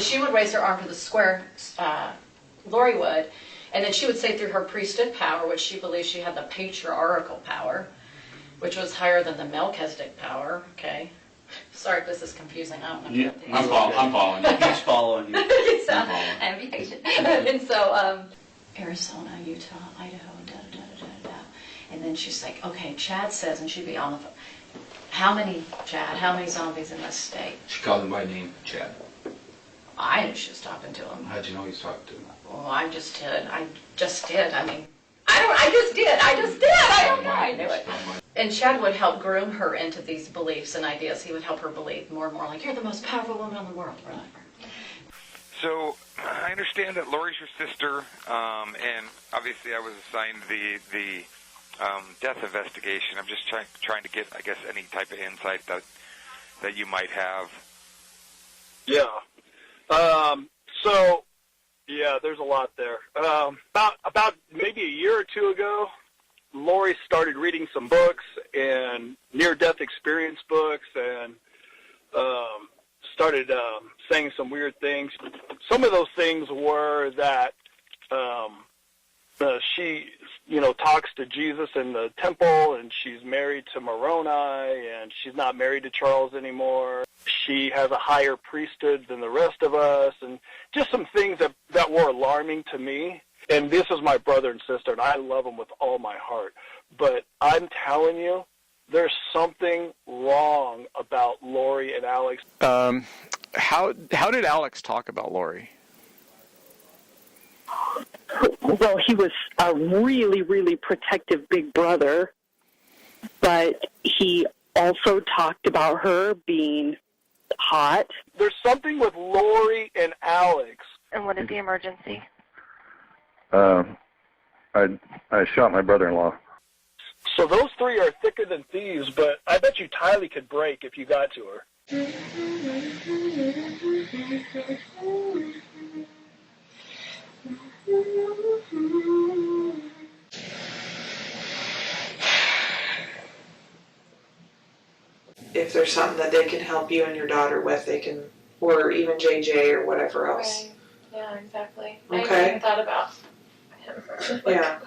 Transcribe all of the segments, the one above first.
She would raise her arm to the square, Lori would, and then she would say through her priesthood power, which she believed she had the patriarchal power, which was higher than the Melchizedek power, okay? Sorry if this is confusing. I don't know. Yeah, I'm following you. He's following you. So, I'm patient. And so, Arizona, Utah, Idaho, da-da-da-da-da-da. And then she's like, okay, Chad says, and she'd be on the phone. How many, Chad, how many zombies in this state? She called him by name, Chad. I knew she was talking to him. How'd you know he was talking to him? Well, I just did. I just did. I mean, I just did. I don't know. I knew it. And Chad would help groom her into these beliefs and ideas. He would help her believe more and more, like, you're the most powerful woman in the world. So I understand that Lori's your sister, and obviously I was assigned the death investigation. I'm just trying to get, I guess, any type of insight that you might have. Yeah. So, yeah, there's a lot there. About maybe a year or two ago, Lori started reading some books and near-death experience books and started saying some weird things. Some of those things were that she, talks to Jesus in the temple, and she's married to Moroni, and she's not married to Charles anymore. She has a higher priesthood than the rest of us, and just some things that were alarming to me. And this is my brother and sister, and I love them with all my heart. But I'm telling you, there's something wrong about Lori and Alex. How did Alex talk about Lori? Well, he was a really, really protective big brother, but he also talked about her being hot. There's something with Lori and Alex. And what is the emergency? I shot my brother-in-law. So those three are thicker than thieves, but I bet you Tylee could break if you got to her. If there's something that they can help you and your daughter with, they can, or even JJ or whatever else. Right. Yeah, exactly. Okay. I hadn't even thought about him. Yeah.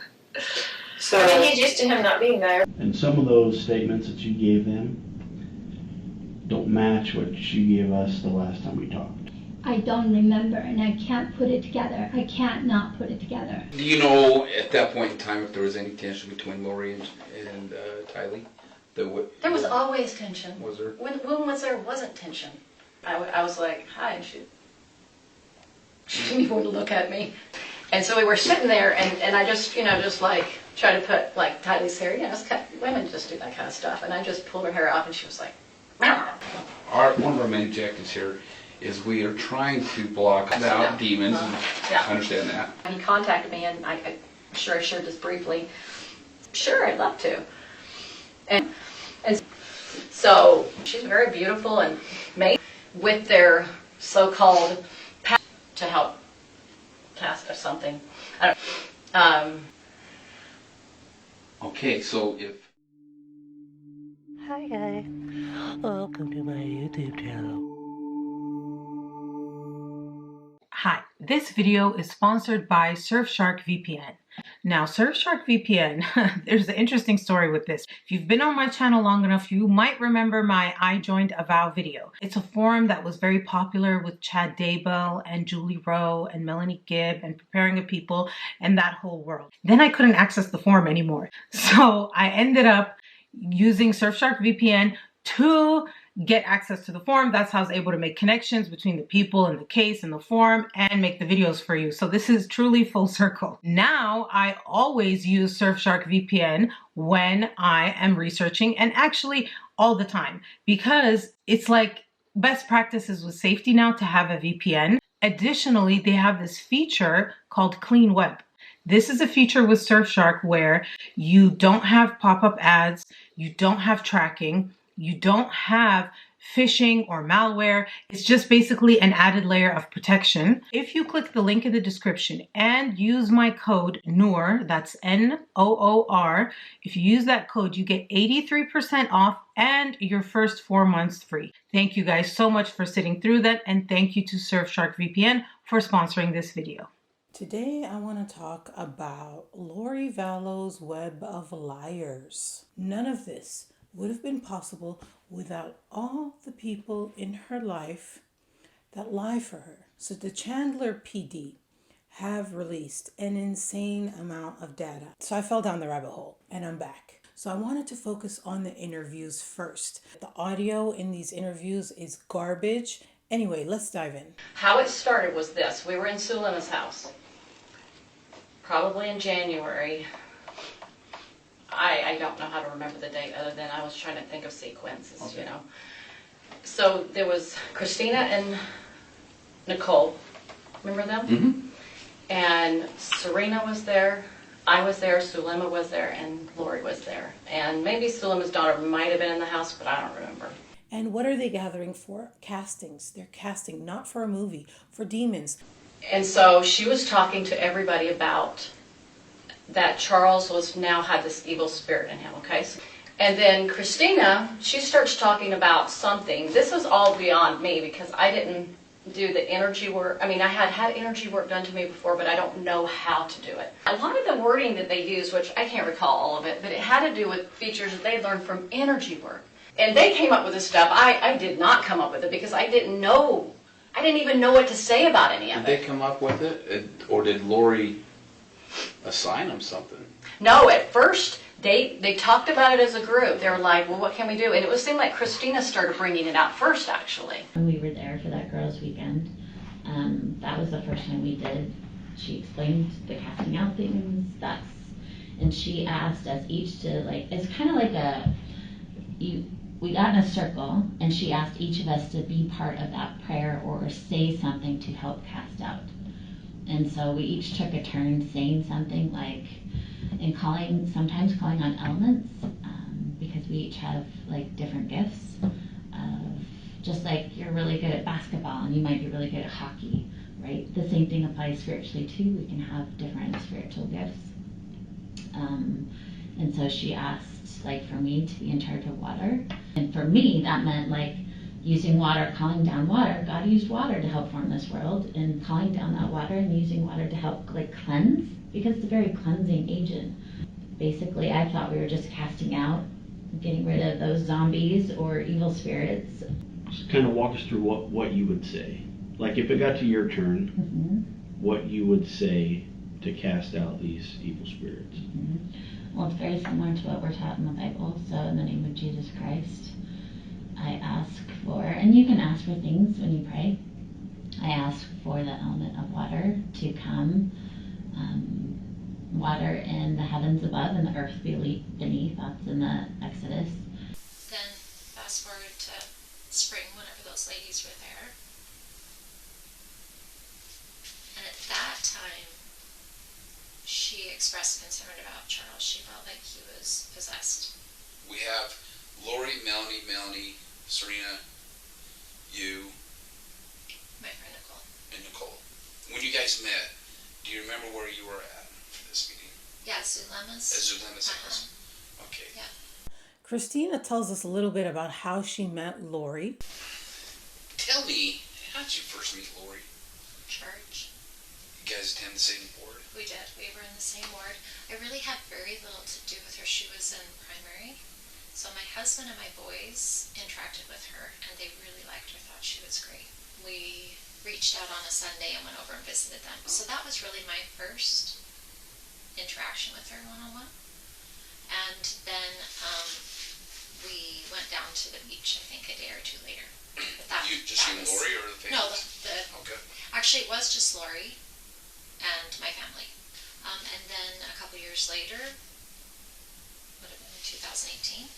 So I mean, he's used to him not being there. And some of those statements that you gave them don't match what you gave us the last time we talked. I don't remember, and I can't put it together. I can't not put it together. Do you know at that point in time if there was any tension between Lori and Tylee? There was always tension. Was there? When was there wasn't tension? I was like, hi, and she didn't even want to look at me. And so we were sitting there, and I just, just like, try to put, like, Tylee's hair, women just do that kind of stuff. And I just pulled her hair off, and she was like, One of our main objectives here is we are trying to block out demons, and I understand that. He contacted me, and I'm sure I shared this briefly. Sure, I'd love to. And so she's very beautiful and made with their so-called power to help cast or something. I don't. Okay, so if. Hi guys, welcome to my YouTube channel. Hi, this video is sponsored by Surfshark VPN. Now, Surfshark VPN, there's an interesting story with this. If you've been on my channel long enough, you might remember my I Joined AVOW video. It's a forum that was very popular with Chad Daybell and Julie Rowe and Melanie Gibb and Preparing a People and that whole world. Then I couldn't access the forum anymore. So I ended up using Surfshark VPN to get access to the forum. That's how I was able to make connections between the people and the case and the forum and make the videos for you. So this is truly full circle. Now I always use Surfshark VPN when I am researching, and actually all the time, because it's like best practices with safety now to have a VPN. Additionally, they have this feature called Clean Web. This is a feature with Surfshark where you don't have pop-up ads, you don't have tracking, you don't have phishing or malware. It's just basically an added layer of protection. If you click the link in the description and use my code Noor, that's N-O-O-R, if you use that code, you get 83% off and your first 4 months free. Thank you guys so much for sitting through that, and thank you to Surfshark VPN for sponsoring this video. Today I want to talk about Lori Vallow's Web of Liars. None of this would have been possible without all the people in her life that lie for her. So the Chandler PD have released an insane amount of data. So I fell down the rabbit hole and I'm back. So I wanted to focus on the interviews first. The audio in these interviews is garbage. Anyway, let's dive in. How it started was this. We were in Sulema's house, probably in January. I don't know how to remember the date other than I was trying to think of sequences, okay. You know. So there was Christina and Nicole, remember them? Mm-hmm. And Serena was there, I was there, Sulema was there, and Lori was there. And maybe Sulema's daughter might have been in the house, but I don't remember. And what are they gathering for? Castings. They're casting not for a movie, for demons. And so she was talking to everybody about that Charles had this evil spirit in him, okay? And then Christina, she starts talking about something. This was all beyond me because I didn't do the energy work. I mean, I had energy work done to me before, but I don't know how to do it. A lot of the wording that they used, which I can't recall all of it, but it had to do with features that they learned from energy work. And they came up with this stuff. I did not come up with it because I didn't know. I didn't even know what to say about any of it. Did they come up with it? Or did Lori assign them something? No, at first they talked about it as a group. They were like, well, what can we do? And it seemed like Christina started bringing it out first, actually. When we were there for that girls' weekend, that was the first time we did. She explained the casting out things. And she asked us each to, like, it's kind of like we got in a circle, and she asked each of us to be part of that prayer or say something to help cast out. And so we each took a turn saying something, like, and sometimes calling on elements, because we each have, like, different gifts. Just like you're really good at basketball and you might be really good at hockey, right? The same thing applies spiritually too. We can have different spiritual gifts. And so she asked, like, for me to be in charge of water. And for me, that meant, like, using water, calling down water. God used water to help form this world, and calling down that water and using water to help, like, cleanse, because it's a very cleansing agent. Basically, I thought we were just casting out, getting rid of those zombies or evil spirits. Just kind of walk us through what you would say. Like, if it got to your turn, what you would say to cast out these evil spirits. Well, it's very similar to what we're taught in the Bible. So in the name of Jesus Christ, I ask for, and you can ask for things when you pray. I ask for the element of water to come, water in the heavens above and the earth beneath. That's in the Exodus. Then fast forward to spring, whenever those ladies were there. And at that time, she expressed concern about Charles. She felt like he was possessed. We have Lori, Melanie, Serena, you, my friend Nicole. And Nicole. When you guys met, do you remember where you were at this meeting? Yeah, Zulema's. At Zulema's house. Okay. Yeah. Christina tells us a little bit about how she met Lori. Tell me, how did you first meet Lori? Church. You guys attend the same ward? We did. We were in the same ward. I really had very little to do with her. She was in primary. So my husband and my boys interacted with her, and they really liked her, thought she was great. We reached out on a Sunday and went over and visited them. So that was really my first interaction with her one-on-one. And then we went down to the beach, I think, a day or two later. But you and Lori or the family? No, okay. Actually, it was just Lori and my family. And then a couple years later, would have been 2018,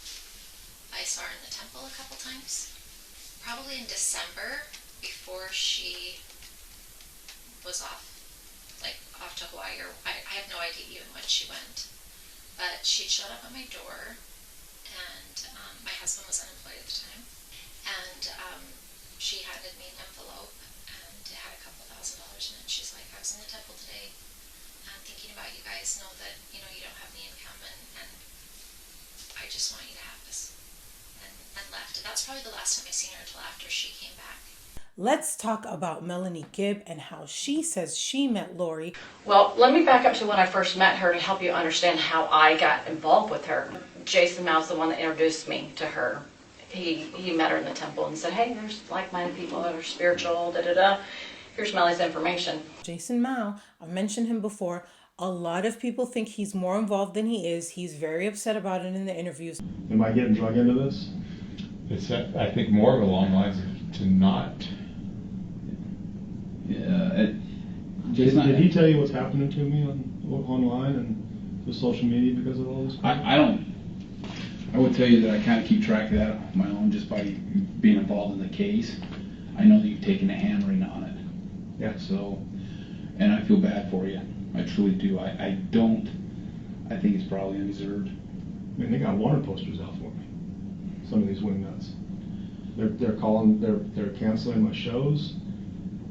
I saw her in the temple a couple times. Probably in December, before she was off to Hawaii, or I have no idea even when she went. But she showed up at my door, and my husband was unemployed at the time, and she handed me an envelope, and it had a couple $1,000 in it. She's like, I was in the temple today, I'm thinking about you guys, know that, you don't have any income, and I just want you to have this. And probably the last time I seen her until after she came back. Let's talk about Melanie Gibb and how she says she met Lori. Well, let me back up to when I first met her to help you understand how I got involved with her. Jason Mau's the one that introduced me to her. He met her in the temple and said, hey, there's like-minded people that are spiritual, da-da-da. Here's Melly's information. Jason Mau, I've mentioned him before. A lot of people think he's more involved than he is. He's very upset about it in the interviews. Am I getting drug into this? It's, I think, more along the lines of to not. Yeah. Did he tell you what's happening to me online and through social media because of all this? I don't. I would tell you that I kind of keep track of that on my own just by being involved in the case. I know that you've taken a hammering on it. Yeah. So, and I feel bad for you. I truly do. I don't. I think it's probably undeserved. I mean, they got wanted posters out for me. Some of these wingnuts. They're canceling my shows.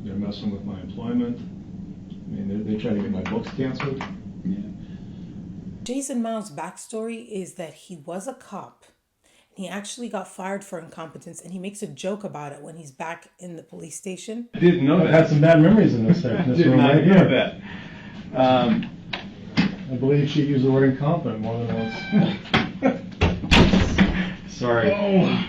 They're messing with my employment. I mean, they try to get my books canceled. Yeah. Jason Mau's backstory is that he was a cop. He actually got fired for incompetence, and he makes a joke about it when he's back in the police station. I didn't know that. I had some bad memories in this room right here. I believe she used the word incompetent more than once. Sorry. Oh.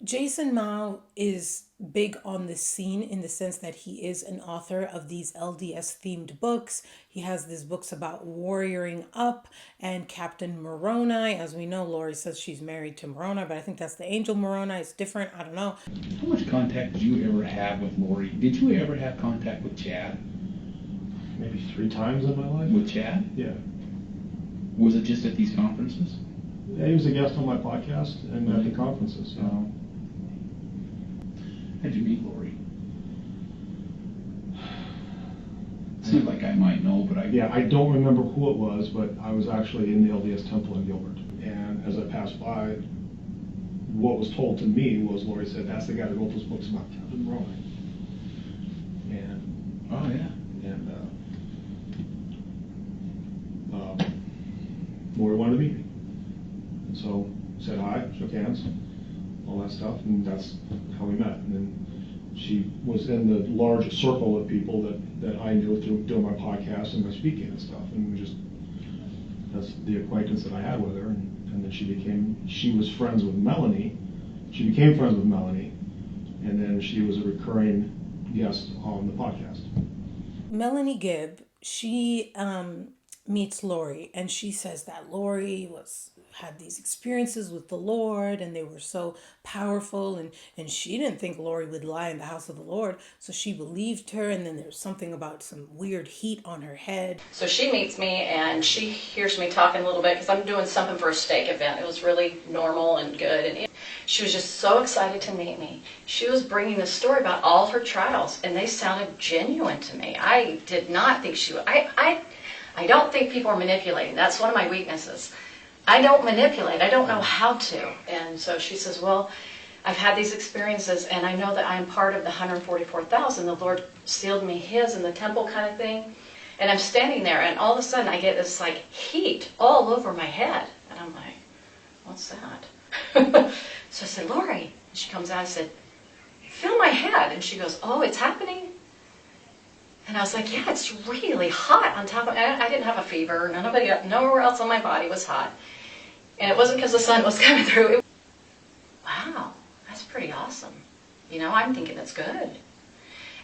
Jason Mau is big on this scene in the sense that he is an author of these LDS-themed books. He has these books about warrioring up and Captain Moroni. As we know, Lori says she's married to Moroni, but I think that's the angel Moroni. It's different. I don't know. How much contact did you ever have with Lori? Did you ever have contact with Chad? Maybe 3 times in my life. With Chad? Yeah. Was it just at these conferences? Yeah, he was a guest on my podcast and at the conferences. How'd you meet Lori? Seems like I might know, but I don't remember who it was, but I was actually in the LDS temple in Gilbert. And as I passed by, what was told to me was Lori said, that's the guy that wrote those books about Captain Moroni. And oh yeah. And Lori wanted to meet me. And so said hi, shook hands, all that stuff, and that's how we met. And then she was in the large circle of people that I knew through doing my podcast and my speaking and stuff, and that's the acquaintance that I had with her. And then she was friends with Melanie. She became friends with Melanie, and then she was a recurring guest on the podcast. Melanie Gibb, she meets Lori, and she says that Lori had these experiences with the Lord, and they were so powerful, and she didn't think Lori would lie in the house of the Lord, so she believed her. And then there's something about some weird heat on her head. So she meets me, and she hears me talking a little bit because I'm doing something for a steak event. It was really normal and good, and she was just so excited to meet me. She was bringing this story about all her trials, and they sounded genuine to me. I did not think she would. I don't think people are manipulating. That's one of my weaknesses. I don't manipulate. I don't know how to. And so she says, well, I've had these experiences, and I know that I'm part of the 144,000. The Lord sealed me his in the temple kind of thing. And I'm standing there, and all of a sudden I get this like heat all over my head. And I'm like, what's that? So I said, Lori. And she comes out and said, feel my head. And she goes, oh, it's happening? And I was like, yeah, it's really hot on top of it. I didn't have a fever. Nowhere else on my body was hot. And it wasn't because the sun was coming through. Wow, that's pretty awesome. You know, I'm thinking that's good.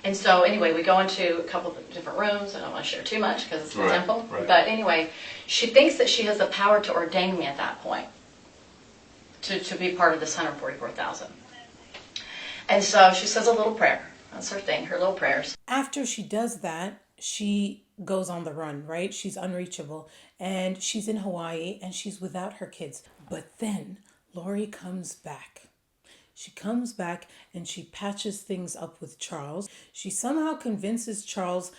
And so anyway, we go into a couple of different rooms. I don't want to share too much because it's the temple. Right. But anyway, she thinks that she has the power to ordain me at that point to be part of this 144,000. And so she says a little prayer. That's her thing, her little prayers. After she does that, she goes on the run, right? She's unreachable, and she's in Hawaii, and she's without her kids. But then Lori comes back. She comes back, and she patches things up with Charles. She somehow convinces Charles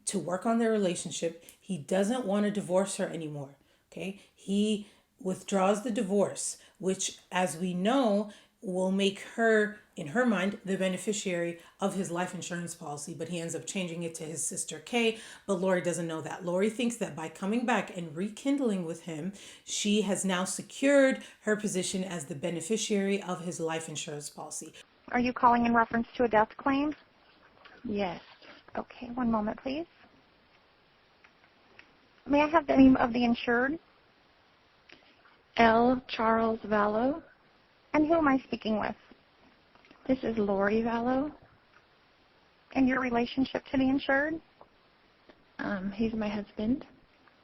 to work on their relationship. He doesn't want to divorce her anymore, okay? He withdraws the divorce, which, as we know, will make her in her mind, the beneficiary of his life insurance policy, but he ends up changing it to his sister Kay. But Lori doesn't know that. Lori thinks that by coming back and rekindling with him, she has now secured her position as the beneficiary of his life insurance policy. Are you calling in reference to a death claim? Yes. Okay, one moment, please. May I have the name of the insured? L. Charles Vallow. And who am I speaking with? This is Lori Vallow. And your relationship to the insured? He's my husband.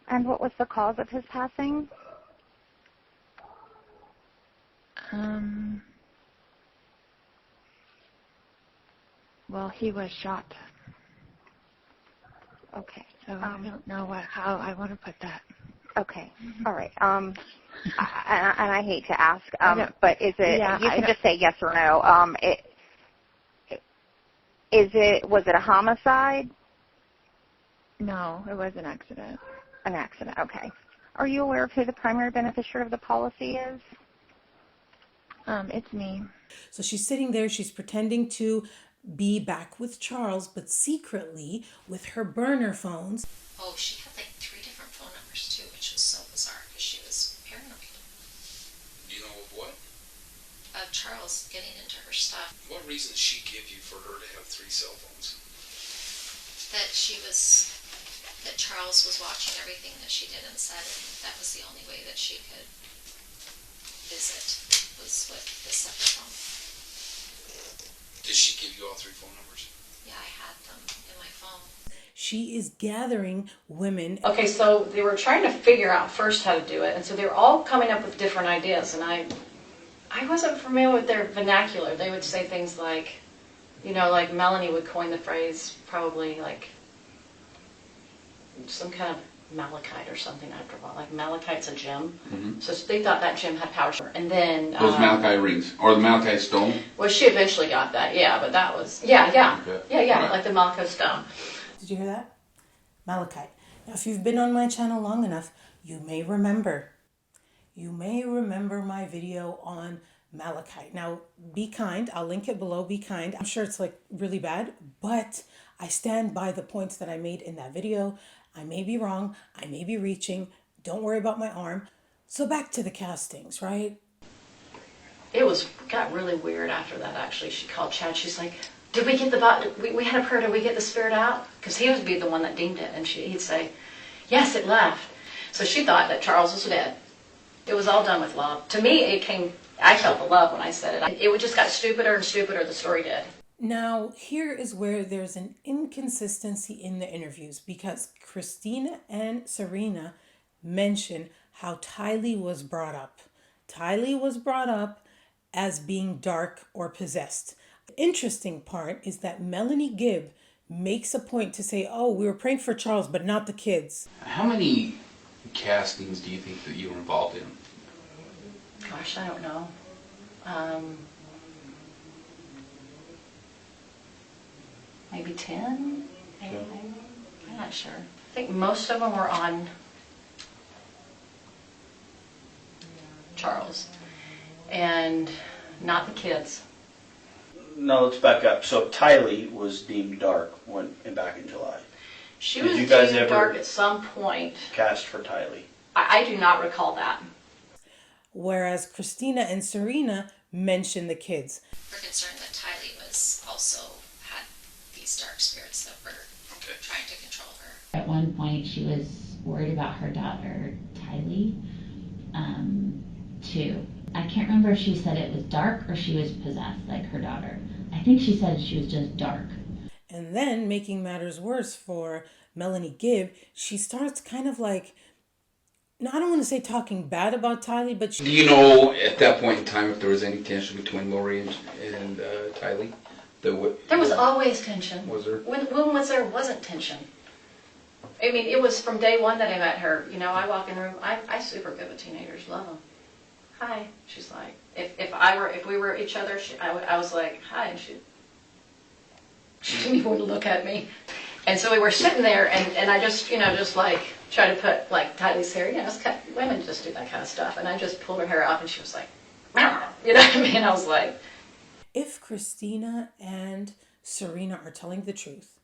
And what was the cause of his passing? Well, he was shot. Okay. So I don't know how I want to put that. Okay. All right. And I hate to ask, but is it? Yeah, you can just say yes or no. Was it a homicide? No, it was an accident. An accident. Okay. Are you aware of who the primary beneficiary of the policy is? It's me. So she's sitting there, she's pretending to be back with Charles, but secretly with her burner phones. Oh, she had like 3 different phone numbers too, which was so bizarre because she was paranoid. You know of what? Of Charles getting into her stuff. What reason did she give you for her to have 3 cell phones? That Charles was watching everything that she did and said, and that was the only way that she could visit, was with the separate phone. Did she give you all 3 phone numbers? Yeah, I had them in my phone. She is gathering women. Okay, so they were trying to figure out first how to do it, and so they were all coming up with different ideas, and I wasn't familiar with their vernacular. They would say things like, like Melanie would coin the phrase, probably like some kind of malachite or something after a while. Like malachite's a gem. Mm-hmm. So they thought that gem had power. And then those malachite rings or the malachite stone. Well, she eventually got that, but that was right. Like the malachite stone. Did you hear that? Malachite. Now, if you've been on my channel long enough, you may remember my video on malachite. Now, be kind. I'll link it below. Be kind. I'm sure it's like really bad, but I stand by the points that I made in that video. I may be wrong. I may be reaching. Don't worry about my arm. So back to the castings, right? It got really weird after that, actually. She called Chad. She's like, did we get the body? We had a prayer. Did we get the spirit out? Because he would be the one that deemed it. And he'd say, yes, it left. So she thought that Charles was dead. It was all done with love. To me, I felt the love when I said it. It just got stupider and stupider, the story did. Now, here is where there's an inconsistency in the interviews because Christina and Serena mention how Tylee was brought up. Tylee was brought up as being dark or possessed. The interesting part is that Melanie Gibb makes a point to say, oh, we were praying for Charles, but not the kids. How many castings do you think that you were involved in? Gosh, I don't know. Maybe 10? Maybe. I'm not sure. I think most of them were on Charles and not the kids. No, let's back up. So Tylee was deemed dark back in July. She was deemed dark at some point. Cast for Tylee. I do not recall that. Whereas Christina and Serena mentioned the kids. We're concerned that Tylee was also had these dark spirits that were trying to control her. At one point, she was worried about her daughter, Tylee, too. I can't remember if she said it was dark or she was possessed, like her daughter. I think she said she was just dark. And then, making matters worse for Melanie Gibb, she starts kind of like, no, I don't want to say talking bad about Tylee, but Do you know at that point in time if there was any tension between Lori and Tylee? There was always tension. Was there? When wasn't tension? I mean, it was from day one that I met her. I walk in the room. I super good with teenagers. Love them. Hi. She's like, if we were each other, I was like, hi, and she didn't even want to look at me. And so we were sitting there, and I just, just like try to put like Tylee's hair. Women just do that kind of stuff. And I just pulled her hair up, and she was like, you know what I mean? I was like. If Christina and Serena are telling the truth,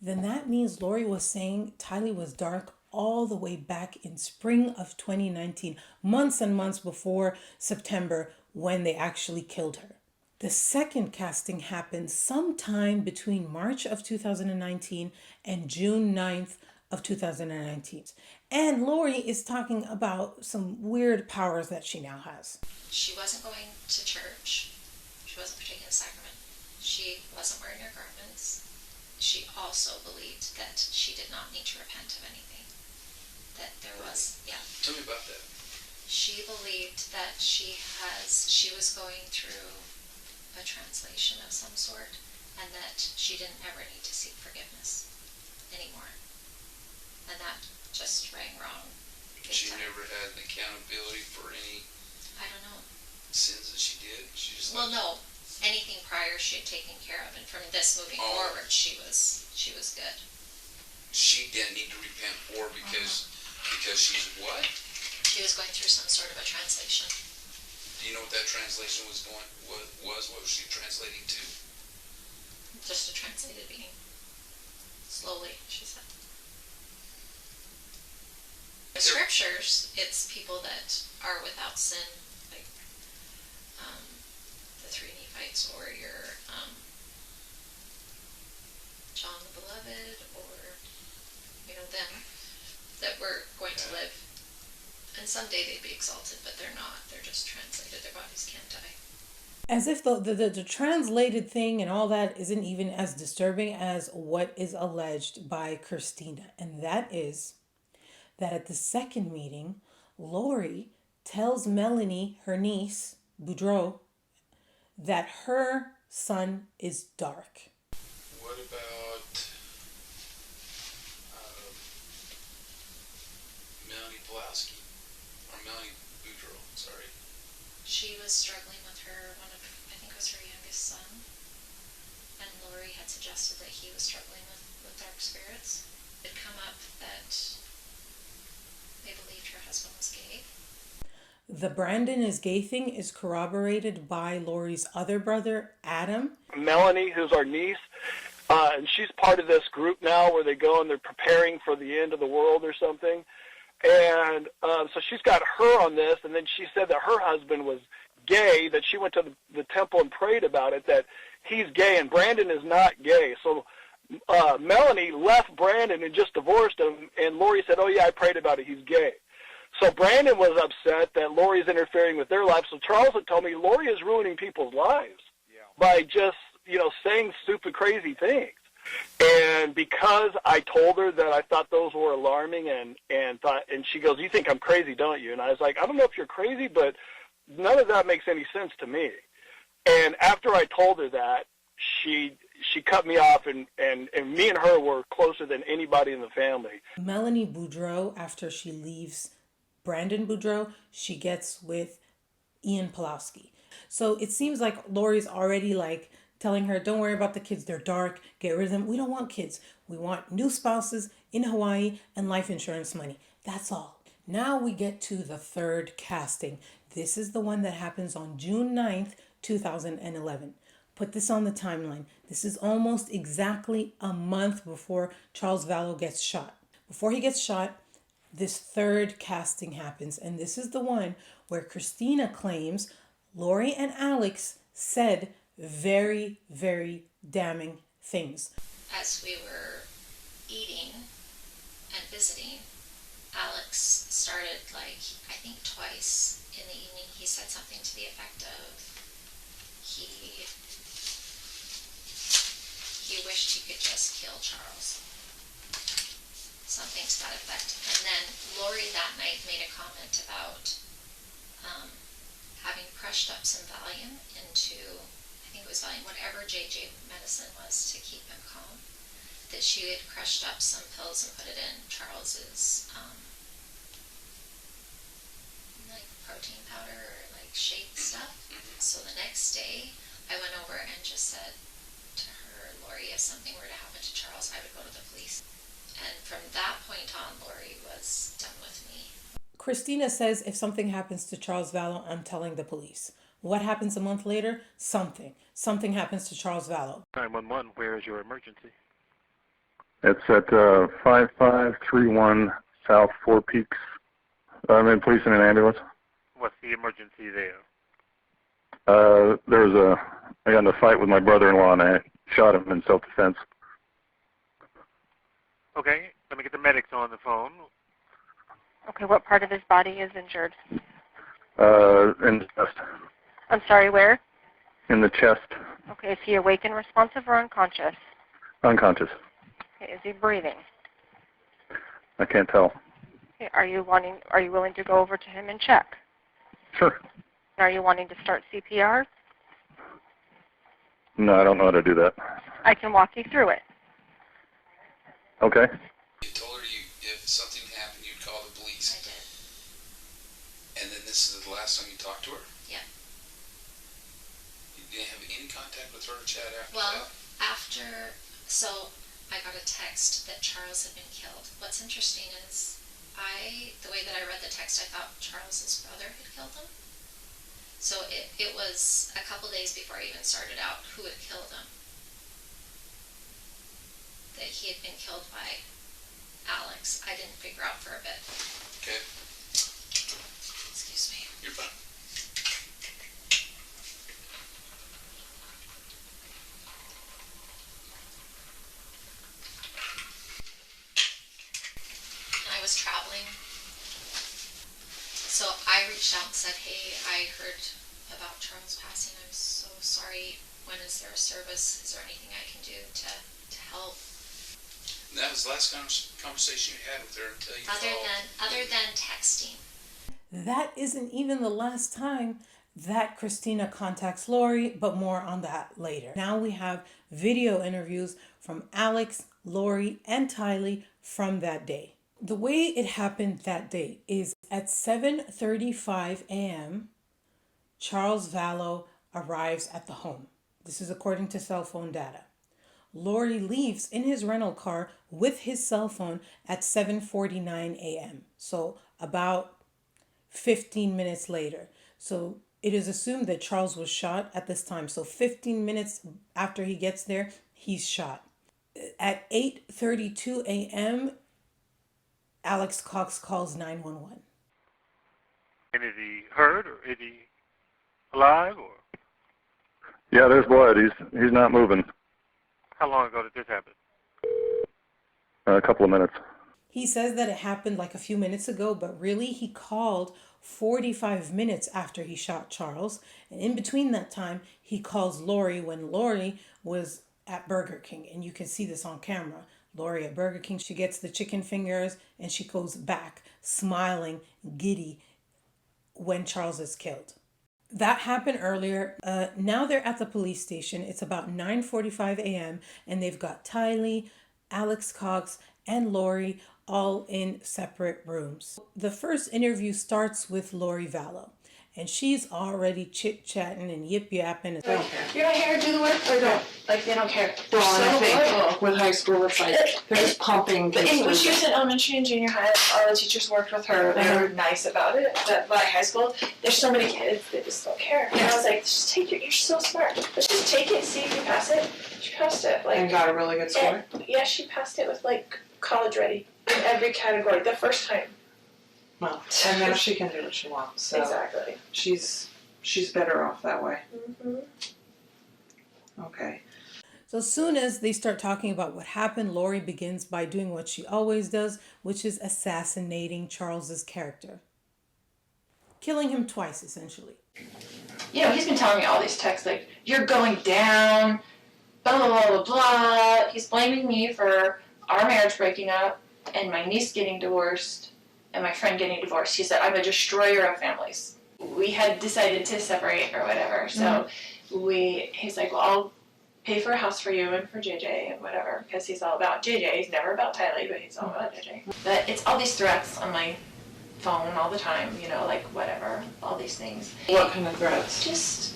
then that means Lori was saying Tylee was dark all the way back in spring of 2019, months and months before September when they actually killed her. The second casting happened sometime between March of 2019 and June 9th of 2019. And Lori is talking about some weird powers that she now has. She wasn't going to church. She wasn't partaking in the sacrament. She wasn't wearing her garments. She also believed that she did not need to repent of anything. That there was, Tell me about that. She believed that she was going through a translation of some sort, and that she didn't ever need to seek forgiveness anymore. And that just rang wrong. She never had an accountability for any sins that she did? No. Anything prior she had taken care of, and from this moving forward, she was good. She didn't need to repent for because she's what? She was going through some sort of a translation. Do you know what that translation was? What was she translating to? Just a translated meaning. Slowly, she said. The scriptures, it's people that are without sin, like the three Nephites, or your John the Beloved, or them that were going to live. And someday they'd be exalted, but they're not. They're just translated. Their bodies can't die. As if the translated thing and all that isn't even as disturbing as what is alleged by Christina. And that is that at the second meeting, Lori tells Melanie, her niece, Boudreaux, that her son is dark. What about Melanie Pawlowski? Or Melanie Boudreaux, sorry. She was struggling with I think it was her youngest son. And Lori had suggested that he was struggling with dark spirits. It had come up that they believed her husband was gay. The Brandon is gay thing is corroborated by Lori's other brother, Adam. Melanie, who's our niece, and she's part of this group now where they go and they're preparing for the end of the world or something. And so she's got her on this, and then she said that her husband was gay, that she went to the temple and prayed about it, that he's gay, and Brandon is not gay. So Melanie left Brandon and just divorced him, and Lori said, oh yeah, I prayed about it, he's gay. So Brandon was upset that Lori's interfering with their lives. So Charles had told me Lori is ruining people's lives by just, saying stupid, crazy things. And because I told her that I thought those were alarming, and she goes, you think I'm crazy, don't you? And I was like, I don't know if you're crazy, but none of that makes any sense to me. And after I told her that, she cut me off, and me and her were closer than anybody in the family. Melanie Boudreaux, after she leaves Brandon Boudreaux, she gets with Ian Pawlowski. So it seems like Lori's already telling her, don't worry about the kids, they're dark, get rid of them. We don't want kids. We want new spouses in Hawaii and life insurance money. That's all. Now we get to the third casting. This is the one that happens on June 9th, 2011. Put this on the timeline. This is almost exactly a month before Charles Vallow gets shot. Before he gets shot, this third casting happens, and this is the one where Christina claims Lori and Alex said very, very damning things. As we were eating and visiting, Alex started, I think twice in the evening, he said something to the effect of he wished he could just kill Charles. Something to that effect. And then Lori that night made a comment about having crushed up some Valium into, I think it was Valium, whatever JJ medicine was to keep him calm, that she had crushed up some pills and put it in Charles's protein powder or shake stuff. So the next day I went over and just said to her, Lori, if something were to happen to Charles, I would go to the police. And from that point on, Lori was done with me. Christina says if something happens to Charles Vallow, I'm telling the police. What happens a month later? Something. something happens to Charles Vallow. 911, where is your emergency? It's at 5531 South Four Peaks. I'm in police in an ambulance. What's the emergency there? I got in a fight with my brother-in-law and I shot him in self-defense. Okay, let me get the medics on the phone. Okay, what part of his body is injured? In the chest. I'm sorry, where? In the chest. Okay, is he awake and responsive or unconscious? Unconscious. Okay, is he breathing? I can't tell. Okay, are you willing to go over to him and check? Sure. Are you wanting to start CPR? No, I don't know how to do that. I can walk you through it. Okay. You told her if something happened, you'd call the police. I did. And then this is the last time you talked to her? Yeah. You didn't have any contact with her or chat after Well, that? so I got a text that Charles had been killed. What's interesting is the way that I read the text, I thought Charles's brother had killed him. So it was a couple days before I even started out who had killed him. That he had been killed by Alex. I didn't figure out for a bit. Okay. Excuse me. You're fine. I was traveling. So I reached out and said, hey, I heard about Charles passing. I'm so sorry. When is there a service? Is there anything I can do to help? And that was the last conversation you had with her until you Other than texting. That isn't even the last time that Christina contacts Lori, but more on that later. Now we have video interviews from Alex, Lori, and Tylee from that day. The way it happened that day is at 7:35 a.m., Charles Vallow arrives at the home. This is according to cell phone data. Lori leaves in his rental car with his cell phone at 7:49 a.m. So about 15 minutes later. So it is assumed that Charles was shot at this time. So 15 minutes after he gets there, he's shot. At 8:32 a.m., Alex Cox calls 911. And is he hurt or is he alive or? Yeah, there's blood. He's not moving. How long ago did this happen? A couple of minutes. He says that it happened like a few minutes ago, but really he called 45 minutes after he shot Charles. And in between that time, he calls Lori when Lori was at Burger King. And you can see this on camera. Lori at Burger King, she gets the chicken fingers and she goes back smiling, giddy when Charles is killed. That happened earlier. Now they're at the police station. It's about 9:45 a.m. and they've got Tylee, Alex Cox, and Lori all in separate rooms. The first interview starts with Lori Vallow, and she's already chit-chatting and yip-yapping. They don't care. You're not here to do the work or no? Like, they don't care. Well, so I think horrible. with high school, it's like they're just pumping. But when she was in elementary and junior high, all the teachers worked with her. They were nice about it. But by high school, there's so many kids that just don't care. And I was like, just take it. You're so smart. But just take it, see if you pass it. She passed it. Like, And got a really good score? Yeah, she passed it with like college ready in every category the first time. Well, and now she can do what she wants. So Exactly. She's better off that way. Mm-hmm. Okay. So as soon as they start talking about what happened, Lori begins by doing what she always does, which is assassinating Charles's character. Killing him twice, essentially. You know, he's been telling me all these texts like, you're going down, blah, blah, blah, blah, blah. He's blaming me for our marriage breaking up and my niece getting divorced and my friend getting divorced. He said, I'm a destroyer of families. We had decided to separate or whatever, so he's like, well, I'll pay for a house for you and for JJ and whatever, because he's all about JJ. He's never about Tylee, but he's all about JJ. But it's all these threats on my phone all the time, you know, like whatever, all these things. What kind of threats? Just,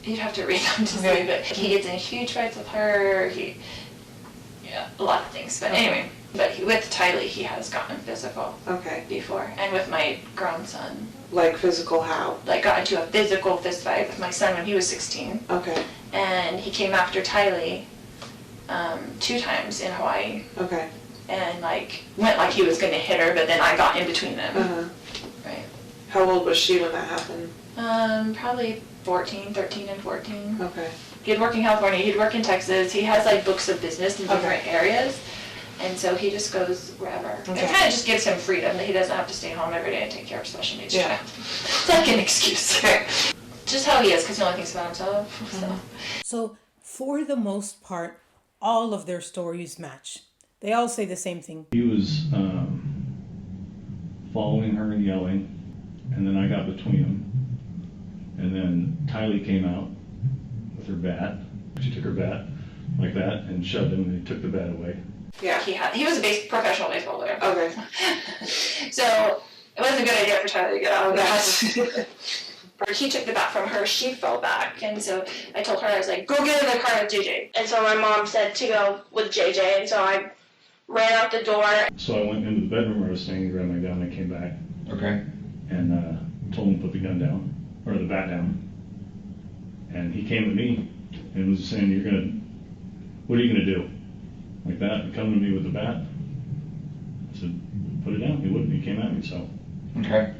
you'd have to read them to see, but he gets in huge fights with her. Yeah, a lot of things. But anyway, with Tylee, he has gotten physical. Okay. Before, and with my grown son. Like physical how? Like got into a physical fist fight with my son when he was 16. Okay. And he came after Tylee 2 times in Hawaii. Okay. And like went like he was gonna hit her, but then I got in between them. Right. How old was she when that happened? Probably 13 and 14. Okay. He'd work in California, he'd work in Texas. He has like books of business in different areas. And so he just goes wherever. It kind of just gives him freedom that he doesn't have to stay home every day and take care of special needs child. It's like an excuse. Just how he is, because he only thinks about himself. So for the most part, all of their stories match. They all say the same thing. He was following her and yelling, and then I got between them. And then Tylee came out with her bat. She took her bat like that and shoved him, and he took the bat away. Yeah. He was a professional baseball player. Okay. So it wasn't a good idea for Tylee to get out of that. He took the bat from her, she fell back, and so I told her, I was like, go get in the car with JJ. And so my mom said to go with JJ, and so I ran out the door. So I went into the bedroom where I was staying, grabbed my gun, I came back. Okay. And told him to put the gun down, or the bat down. And he came at me and was saying, what are you gonna do? Like that, and come to me with the bat. I said, put it down. He wouldn't, he came at me, so. Okay.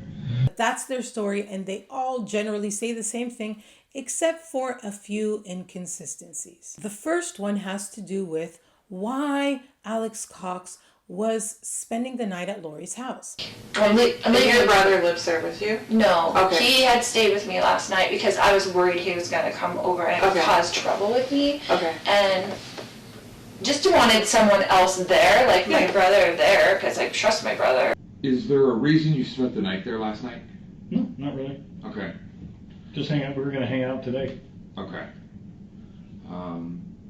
That's their story, and they all generally say the same thing, except for a few inconsistencies. The first one has to do with why Alex Cox was spending the night at Lori's house. And your brother lives there with you? No. Okay. He had stayed with me last night because I was worried he was going to come over and cause trouble with me. Okay. And just wanted someone else there, like my brother there, because I trust my brother. Is there a reason you spent the night there last night? No, not really. Okay. Just hang out. We were gonna hang out today. Okay.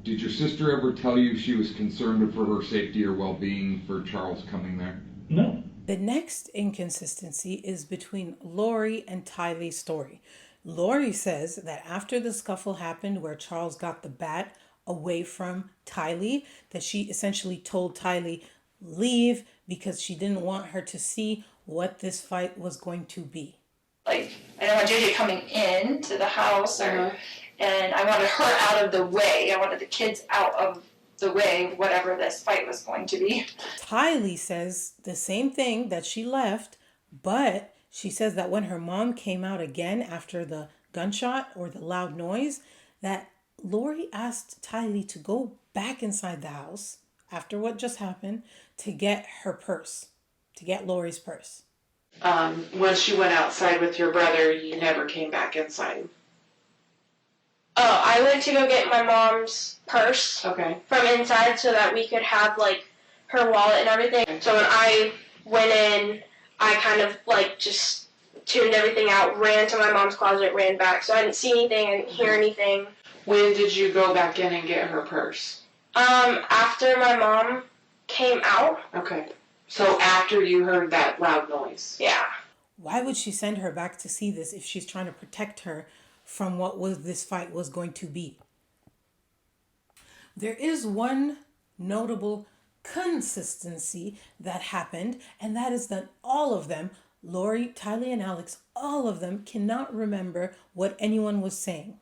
Did your sister ever tell you she was concerned for her safety or well-being for Charles coming there? No. The next inconsistency is between Lori and Tylee's story. Lori says that after the scuffle happened where Charles got the bat away from Tylee, that she essentially told Tylee, leave, because she didn't want her to see what this fight was going to be. Like, I don't want JJ coming in to the house, and I wanted her out of the way. I wanted the kids out of the way of whatever this fight was going to be. Tylee says the same thing, that she left, but she says that when her mom came out again after the gunshot or the loud noise, that Lori asked Tylee to go back inside the house after what just happened to get her purse, to get Lori's purse. When she went outside with your brother, you never came back inside. Oh, I went to go get my mom's purse from inside so that we could have, like, her wallet and everything. So when I went in, I kind of, like, just tuned everything out, ran to my mom's closet, ran back. So I didn't see anything, I didn't hear anything. When did you go back in and get her purse? After my mom came out. Okay. So after you heard that loud noise? Yeah. Why would she send her back to see this if she's trying to protect her from what this fight was going to be? There is one notable consistency that happened, and that is that all of them, Lori, Tylee, and Alex, all of them cannot remember what anyone was saying.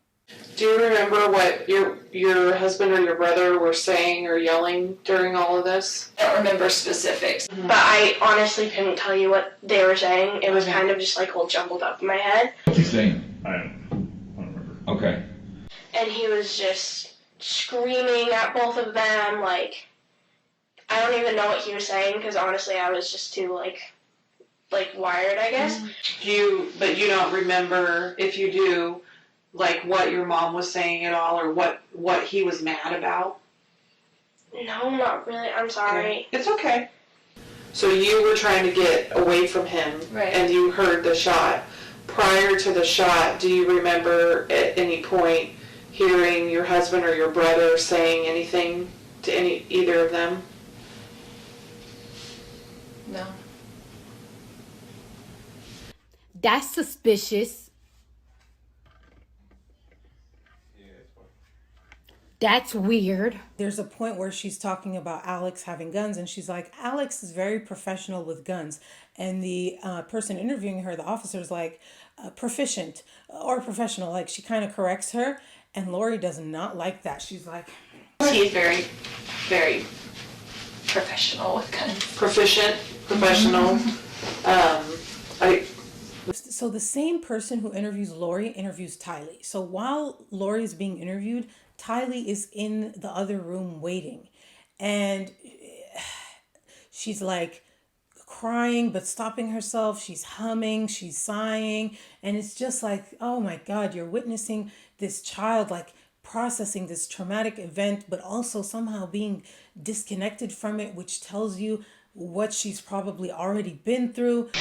Do you remember what your husband or your brother were saying or yelling during all of this? I don't remember specifics. But I honestly couldn't tell you what they were saying. It was kind of just like all jumbled up in my head. What's he saying? I don't remember. Okay. And he was just screaming at both of them. Like, I don't even know what he was saying because honestly I was just too like wired, I guess. But you don't remember, if you do, like what your mom was saying at all, or what he was mad about? No, not really. I'm sorry. Okay. It's okay. So you were trying to get away from him, and you heard the shot. Prior to the shot, do you remember at any point hearing your husband or your brother saying anything to either of them? No. That's suspicious. That's weird. There's a point where she's talking about Alex having guns, and she's like, Alex is very professional with guns. And the person interviewing her, the officer, is like, proficient or professional. Like, she kind of corrects her, and Lori does not like that. She's like, He's very, very professional with guns. Proficient, professional. So the same person who interviews Lori interviews Tylee. So while Lori is being interviewed, Tylee is in the other room waiting. And she's like crying but stopping herself. She's humming, she's sighing. And it's just like, oh my God, you're witnessing this child like processing this traumatic event, but also somehow being disconnected from it, which tells you what she's probably already been through.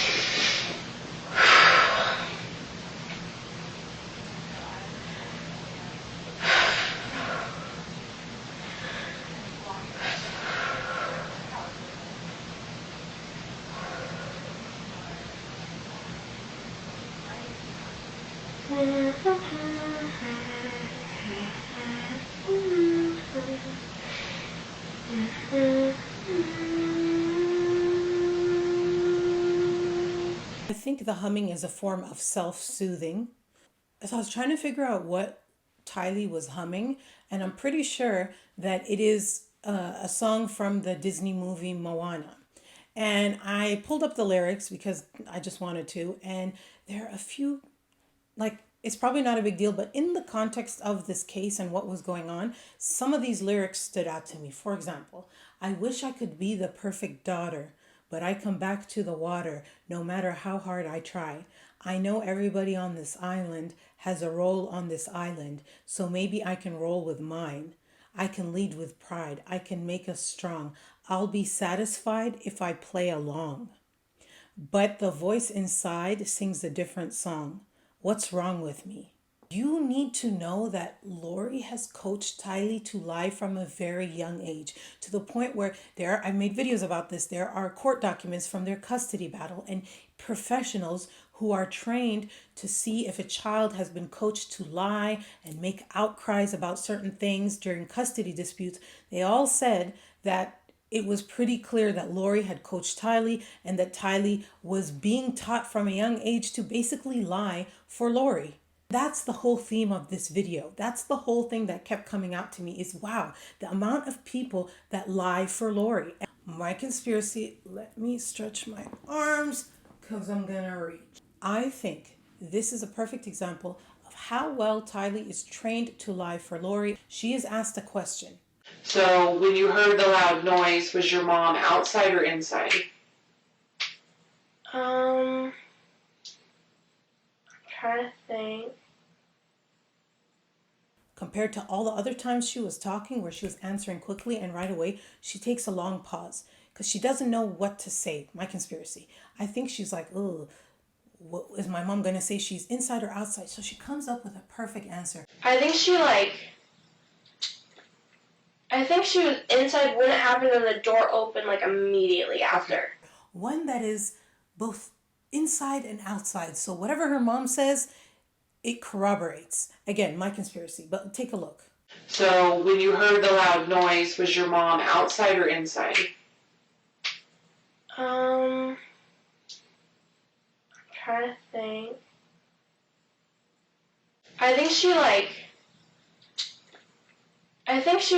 I think the humming is a form of self-soothing. So I was trying to figure out what Tylee was humming, and I'm pretty sure that it is a song from the Disney movie Moana. And I pulled up the lyrics because I just wanted to, and there are a few, like, it's probably not a big deal, but in the context of this case and what was going on, some of these lyrics stood out to me. For example, I wish I could be the perfect daughter, but I come back to the water no matter how hard I try. I know everybody on this island has a role on this island, so maybe I can roll with mine. I can lead with pride. I can make us strong. I'll be satisfied if I play along. But the voice inside sings a different song. What's wrong with me? You need to know that Lori has coached Tylee to lie from a very young age, to the point where I made videos about this. There are court documents from their custody battle, and professionals who are trained to see if a child has been coached to lie and make outcries about certain things during custody disputes. They all said that it was pretty clear that Lori had coached Tylee and that Tylee was being taught from a young age to basically lie for Lori. That's the whole theme of this video. That's the whole thing that kept coming out to me is, wow, the amount of people that lie for Lori. My conspiracy, let me stretch my arms because I'm gonna reach. I think this is a perfect example of how well Tylee is trained to lie for Lori. She is asked a question. So when you heard the loud noise, was your mom outside or inside? I'm trying to think. Compared to all the other times she was talking where she was answering quickly and right away, she takes a long pause because she doesn't know what to say. My conspiracy. I think she's like, oh, what is my mom going to say? She's inside or outside? So she comes up with a perfect answer. I think she was inside when it happened and the door opened like immediately after. One that is both inside and outside. So whatever her mom says, it corroborates. Again, my conspiracy, but take a look. So when you heard the loud noise, was your mom outside or inside? I'm trying to think. I think she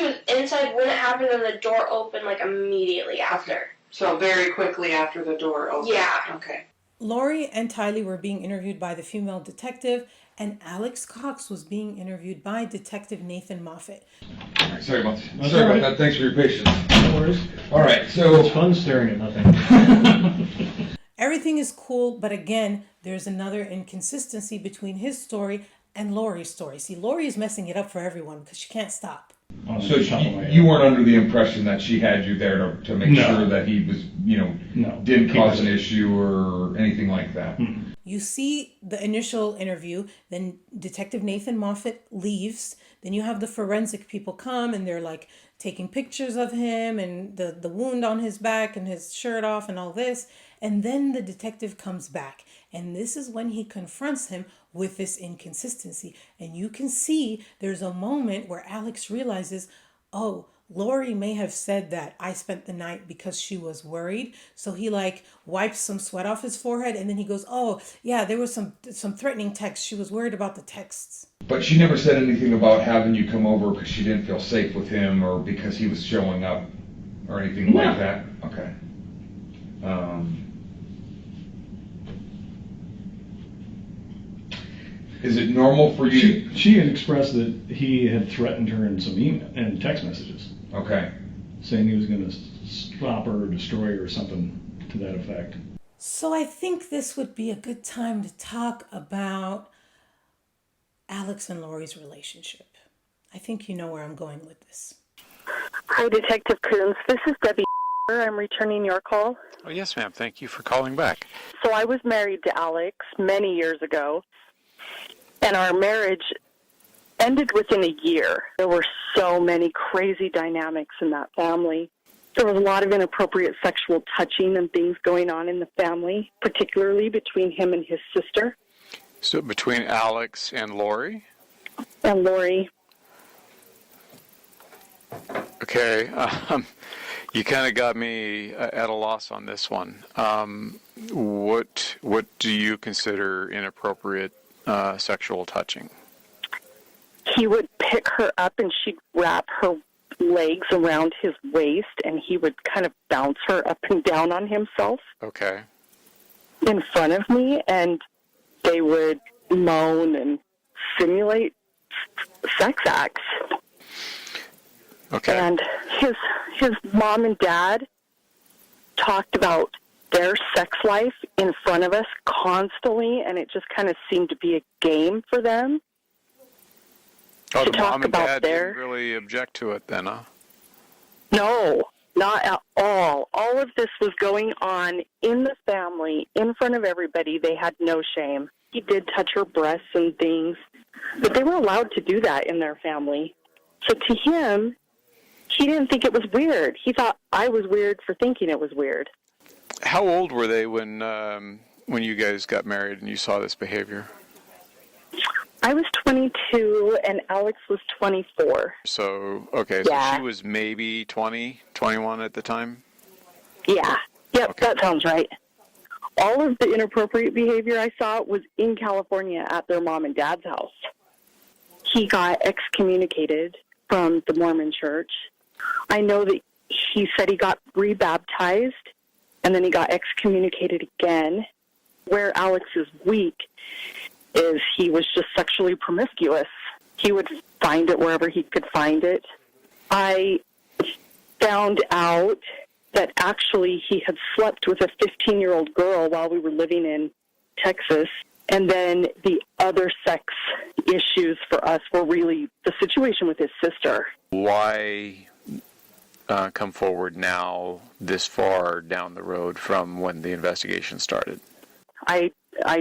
was inside when it happened and the door opened like immediately after. So very quickly after the door opened. Yeah. Okay. Lori and Tylee were being interviewed by the female detective, and Alex Cox was being interviewed by Detective Nathan Moffat. All right, sorry about that. Thanks for your patience. No worries. All right, so it's fun staring at nothing. Everything is cool, but again, there's another inconsistency between his story and Lori's story. See, Lori is messing it up for everyone because she can't stop. So you weren't under the impression that she had you there to make sure that he was, didn't cause an issue or anything like that? You see the initial interview, then Detective Nathan Moffat leaves, then you have the forensic people come and they're like taking pictures of him and the wound on his back and his shirt off and all this, and then the detective comes back And this is when he confronts him with this inconsistency. And you can see there's a moment where Alex realizes, oh, Lori may have said that I spent the night because she was worried. So he like wipes some sweat off his forehead and then he goes, oh yeah, there was some threatening texts. She was worried about the texts. But she never said anything about having you come over because she didn't feel safe with him or because he was showing up or anything like that? Okay. Is it normal for you? She had expressed that he had threatened her in some email and text messages. Okay. Saying he was going to stop her or destroy her or something to that effect. So I think this would be a good time to talk about Alex and Lori's relationship. I think you know where I'm going with this. Hi, Detective Coons. This is Debbie. I'm returning your call. Oh, yes, ma'am. Thank you for calling back. So I was married to Alex many years ago, and our marriage ended within a year. There were so many crazy dynamics in that family. There was a lot of inappropriate sexual touching and things going on in the family, particularly between him and his sister. So between Alex and Lori? And Lori. Okay. You kind of got me at a loss on this one. What do you consider inappropriate sexual touching? He would pick her up and she'd wrap her legs around his waist and he would kind of bounce her up and down on himself. Okay. In front of me, and they would moan and simulate sex acts. Okay. And his mom and dad talked about their sex life in front of us constantly, and it just kind of seemed to be a game for them. Oh, to the talk mom and about dad their... didn't really object to it then, huh? No, not at all. All of this was going on in the family, in front of everybody. They had no shame. He did touch her breasts and things, but they were allowed to do that in their family. So to him, he didn't think it was weird. He thought I was weird for thinking it was weird. How old were they when you guys got married and you saw this behavior? I was 22 and Alex was 24. So, okay, Yeah. so she was maybe 20, 21 at the time? Yeah. Yep, that sounds right. All of the inappropriate behavior I saw was in California at their mom and dad's house. He got excommunicated from the Mormon church. I know that he said he got rebaptized, and then he got excommunicated again. Where Alex is weak is he was just sexually promiscuous. He would find it wherever he could find it. I found out that actually he had slept with a 15-year-old girl while we were living in Texas. And then the other sex issues for us were really the situation with his sister. Why come forward now this far down the road from when the investigation started? I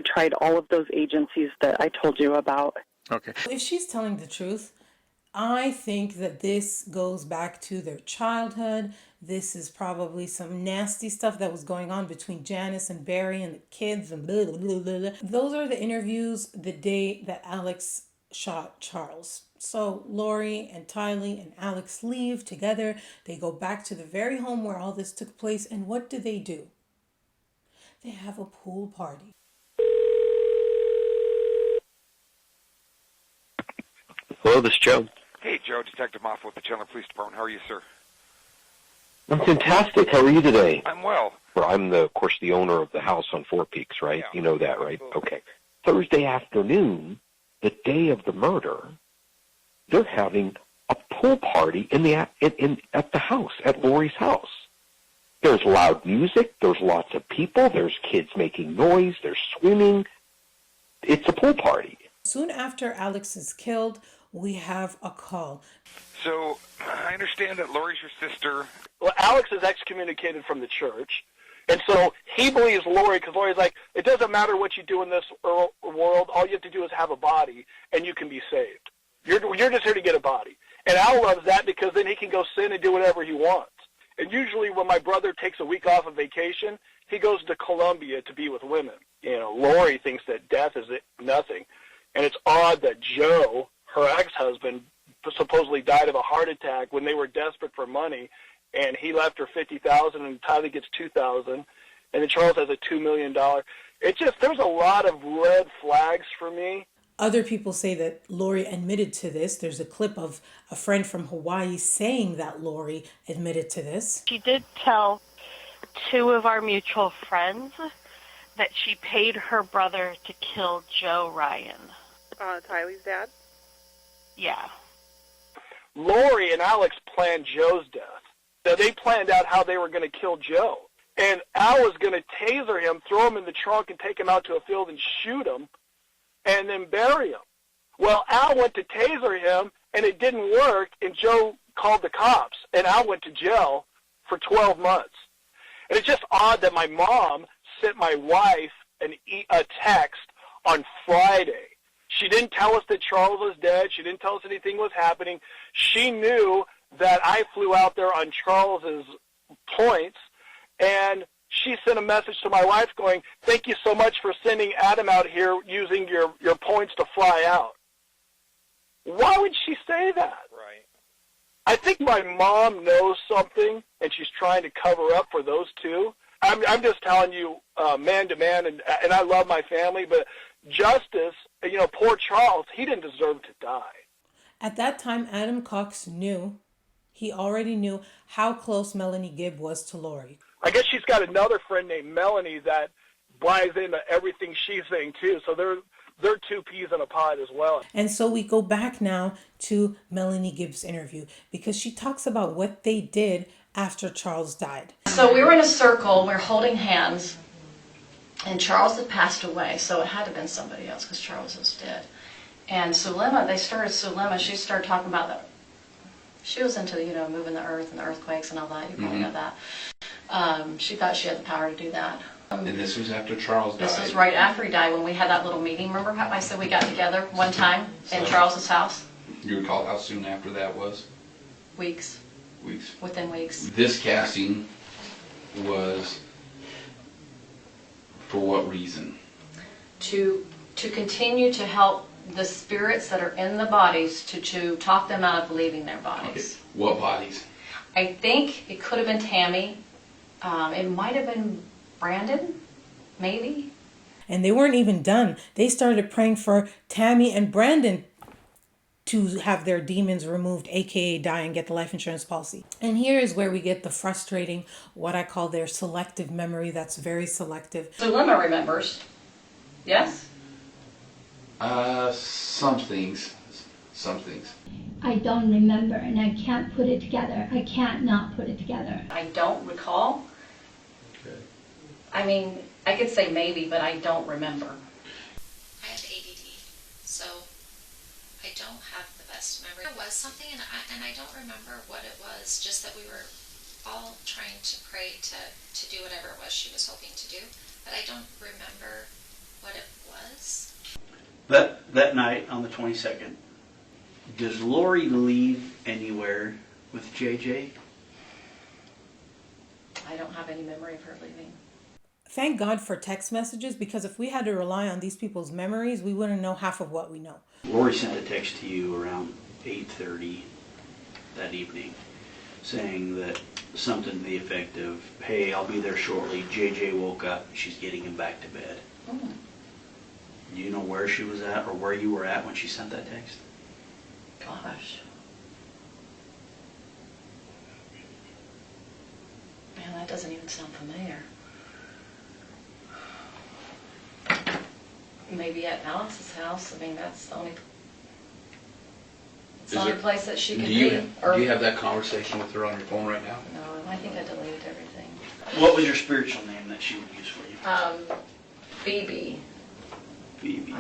tried all of those agencies that I told you about. Okay. If she's telling the truth, I think that this goes back to their childhood. This is probably some nasty stuff that was going on between Janice and Barry and the kids and blah, blah, blah, blah. Those are the interviews the day that Alex shot Charles. So Lori and Tylee and Alex leave together. They go back to the very home where all this took place. And what do? They have a pool party. Hello, this is Joe. Hey, Joe, Detective Moffat with the Chandler Police Department. How are you, sir? I'm fantastic. How are you today? I'm well. Well, I'm, of course, the owner of the house on Four Peaks, right? Yeah. You know that, right? Okay. Thursday afternoon, the day of the murder, they're having a pool party at the house, at Lori's house. There's loud music. There's lots of people. There's kids making noise. There's swimming. It's a pool party. Soon after Alex is killed, we have a call. So, I understand that Lori's your sister. Well, Alex is excommunicated from the church, and so he believes Lori, because Lori's like, it doesn't matter what you do in this world, all you have to do is have a body, and you can be saved. You're just here to get a body. And Al loves that because then he can go sin and do whatever he wants. And usually when my brother takes a week off of vacation, he goes to Colombia to be with women, Lori thinks that death is nothing. And it's odd that Joe, her ex-husband, supposedly died of a heart attack when they were desperate for money, and he left her $50,000 and Tylee gets $2,000, and then Charles has a $2 million. There's a lot of red flags for me. Other people say that Lori admitted to this. There's a clip of a friend from Hawaii saying that Lori admitted to this. She did tell two of our mutual friends that she paid her brother to kill Joe Ryan. Tylee's dad? Yeah. Lori and Alex planned Joe's death. So they planned out how they were going to kill Joe. And Al was going to taser him, throw him in the trunk, and take him out to a field and shoot him, and then bury him. Well, Al went to taser him, and it didn't work, and Joe called the cops, and Al went to jail for 12 months. And it's just odd that my mom sent my wife a text on Friday. She didn't tell us that Charles was dead. She didn't tell us anything was happening. She knew that I flew out there on Charles's points, and she sent a message to my wife going, "Thank you so much for sending Adam out here using your points to fly out." Why would she say that? Right. I think my mom knows something, and she's trying to cover up for those two. I'm just telling you, man to man, and I love my family, but justice, poor Charles, he didn't deserve to die. At that time, Adam Cox knew, he already knew how close Melanie Gibb was to Lori. I guess she's got another friend named Melanie that buys into everything she's saying too, so they're two peas in a pod as well. And so we go back now to Melanie Gibb's interview because she talks about what they did after Charles died. So we were in a circle, we were holding hands, and Charles had passed away, so it had to have been somebody else because Charles was dead. And Sulema, she started talking about that. She was into, moving the earth and the earthquakes and all that. You probably know that. She thought she had the power to do that. And this was after Charles died? This was right after he died when we had that little meeting. Remember how I said we got together one time in Charles's house? You recall how soon after that was? Weeks. Within weeks. This casting was for what reason? To continue to help the spirits that are in the bodies to talk them out of leaving their bodies. Okay. What bodies? I think it could have been Tammy. It might have been Brandon, maybe. And they weren't even done. They started praying for Tammy and Brandon to have their demons removed, aka die and get the life insurance policy. And here is where we get the frustrating, what I call their selective memory that's very selective. So Lemma remembers. Yes? Some things. I don't remember, and I can't put it together. I can't not put it together. I don't recall. Okay. I mean, I could say maybe, but I don't remember. I have ADD, so I don't have the best memory. There was something, and I don't remember what it was, just that we were all trying to pray to do whatever it was she was hoping to do, but I don't remember what it was. That night on the 22nd, does Lori leave anywhere with JJ? I don't have any memory of her leaving. Thank God for text messages, because if we had to rely on these people's memories, we wouldn't know half of what we know. Lori sent a text to you around 8:30 that evening saying that something to the effect of, "Hey, I'll be there shortly. JJ woke up. She's getting him back to bed." Oh. Do you know where she was at or where you were at when she sent that text? Gosh. Man, that doesn't even sound familiar. Maybe at Alex's house. I mean, that's the only place that she could be. Do you have that conversation with her on your phone right now? No, I think I deleted everything. What was your spiritual name that she would use for you? Phoebe. Phoebe.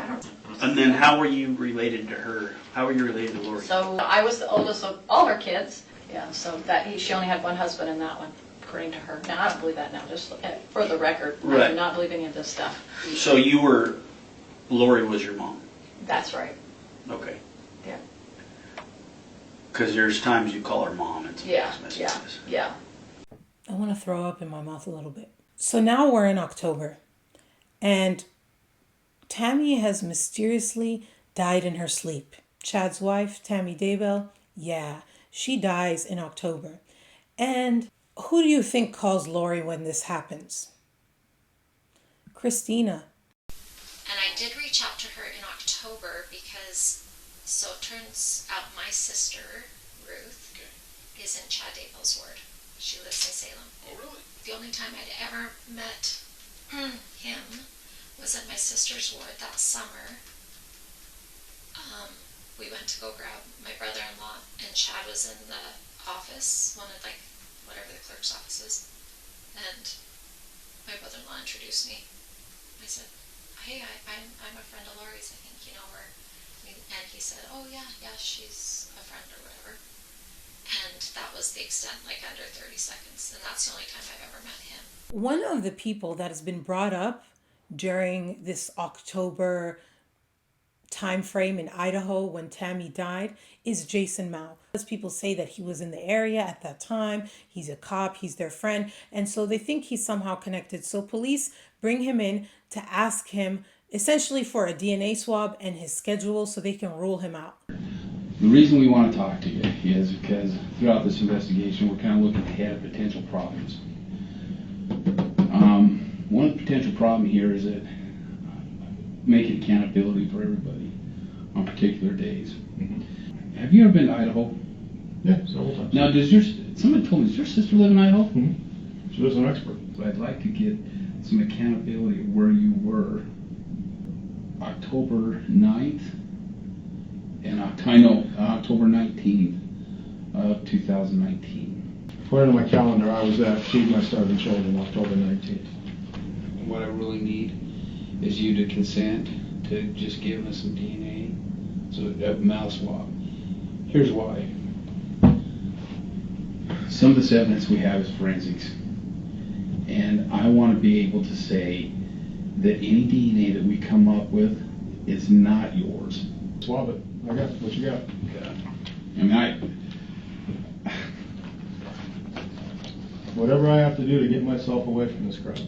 And then how were you related to her? How were you related to Lori? So I was the oldest of all her kids. Yeah, so she only had one husband in that one, according to her. Now, I don't believe that now, just for the record. Right. I do not believe any of this stuff. So Lori was your mom? That's right. Okay. Yeah. Because there's times you call her mom and some text messages. Yeah. I want to throw up in my mouth a little bit. So now we're in October, and Tammy has mysteriously died in her sleep. Chad's wife, Tammy Daybell, yeah, she dies in October. And who do you think calls Lori when this happens? Christina. And I did reach out to her in October because, so it turns out my sister, Ruth, is in Chad Daybell's ward. She lives in Salem. Oh, really? The only time I'd ever met him was at my sister's ward that summer. We went to go grab my brother-in-law, and Chad was in the office, one of whatever the clerk's office is, and my brother-in-law introduced me. I said, hey, I'm a friend of Lori's, I think you know her. And he said, oh yeah, she's a friend or whatever. And that was the extent, under 30 seconds, and that's the only time I've ever met him. One of the people that has been brought up during this October time frame in Idaho when Tammy died is Jason Mao. As people say that he was in the area at that time, he's a cop, he's their friend, and so they think he's somehow connected. So police bring him in to ask him essentially for a DNA swab and his schedule so they can rule him out. The reason we want to talk to you is because throughout this investigation we're kind of looking ahead at potential problems. One of the potential problem here is that making accountability for everybody on particular days. Mm-hmm. Have you ever been to Idaho? Yeah, several times. Now, somebody told me, does your sister live in Idaho? Mm-hmm. She lives in Expert. So I'd like to get some accountability of where you were October 9th and October 19th of 2019. According to my calendar, I was at Feed My Starving Children October 19th. And what I really need is you to consent to just giving us some DNA, so a mouth swab. Here's why. Some of this evidence we have is forensics, and I want to be able to say that any DNA that we come up with is not yours. Swab it. I got what you got. Yeah. I mean, whatever I have to do to get myself away from this crowd.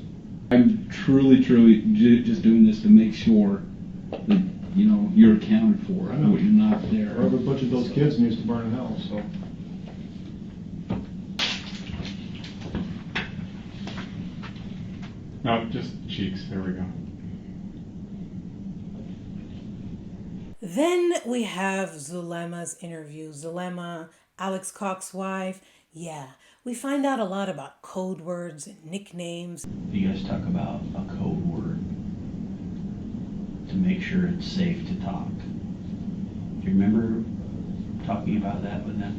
I'm truly just doing this to make sure that, you're accounted for, and you're not there. Every bunch of those kids needs to burn in hell, so. No, just cheeks. There we go. Then we have Zulema's interview. Zulema, Alex Cox's wife. Yeah, we find out a lot about code words and nicknames. You guys talk about a code word to make sure it's safe to talk. Do you remember talking about that with them?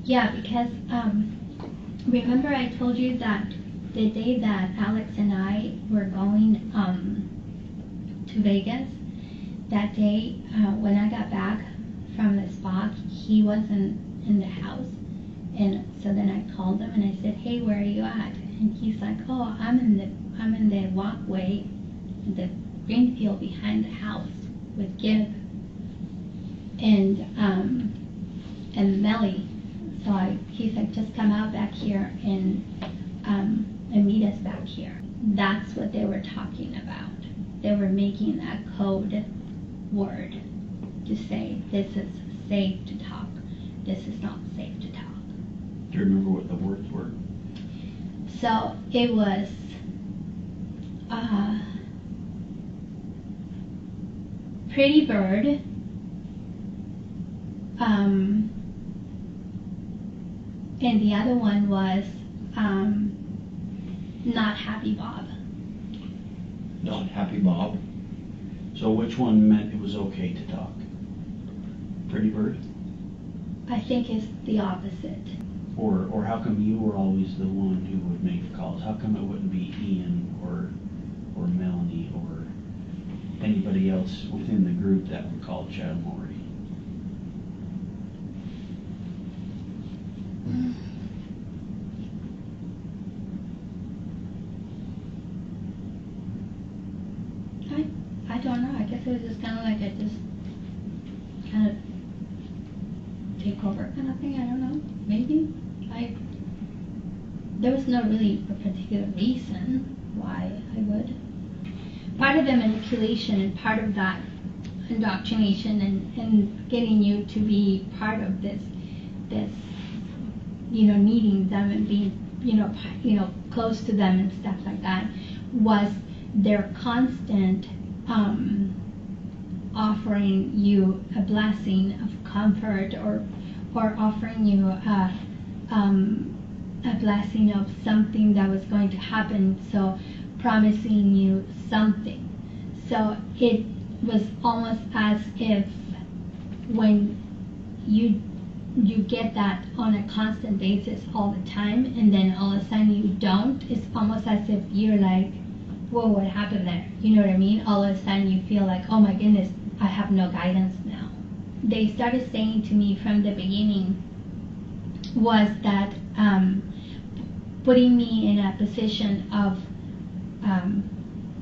Yeah, because remember I told you that the day that Alex and I were going to Vegas, that day when I got back from the spa, he wasn't in the house. And so then I called him and I said, hey, where are you at? And he's like, oh, I'm in the walkway, the green field behind the house with Gib and Melly. So he's like, just come out back here and meet us back here. That's what they were talking about. They were making that code word to say this is safe to talk, this is not safe to talk. Do you remember what the words were? So it was pretty bird, and the other one was not happy Bob. Not happy Bob. So which one meant it was okay to talk? Pretty bird? I think it's the opposite. Or how come you were always the one who would make the calls? How come it wouldn't be Ian or Melanie or anybody else within the group that would call Chad and Lori? I don't know. I guess it was just kind of like I just kind of take over kind of thing. I don't know. Maybe. There was no really a particular reason why I would. part of the manipulation and part of that indoctrination and getting you to be part of this, needing them and being, close to them and stuff like that, was their constant offering you a blessing of comfort or offering you a blessing of something that was going to happen, so promising you something. So it was almost as if when you get that on a constant basis all the time, and then all of a sudden you don't, it's almost as if you're like, whoa, what happened there? You know what I mean? All of a sudden you feel like, oh my goodness, I have no guidance now. They started saying to me from the beginning was that putting me in a position of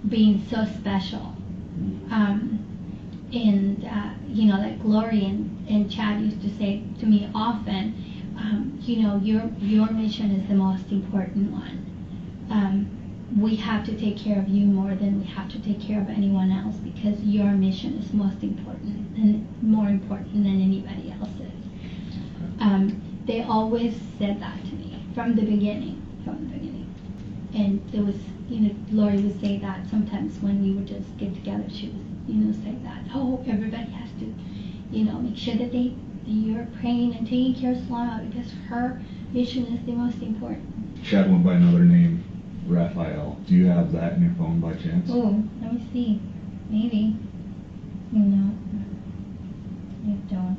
being so special. Like Lori and Chad used to say to me often, your mission is the most important one. We have to take care of you more than we have to take care of anyone else, because your mission is most important and more important than anybody else's. They always said that to me from the beginning. And there was, Lori would say that sometimes when we would just get together, she would, say that, oh, everybody has to, make sure that you're praying and taking care of Salama, because her mission is the most important. Chad went by another name, Raphael. Do you have that in your phone by chance? Oh, let me see. Maybe. No, I don't.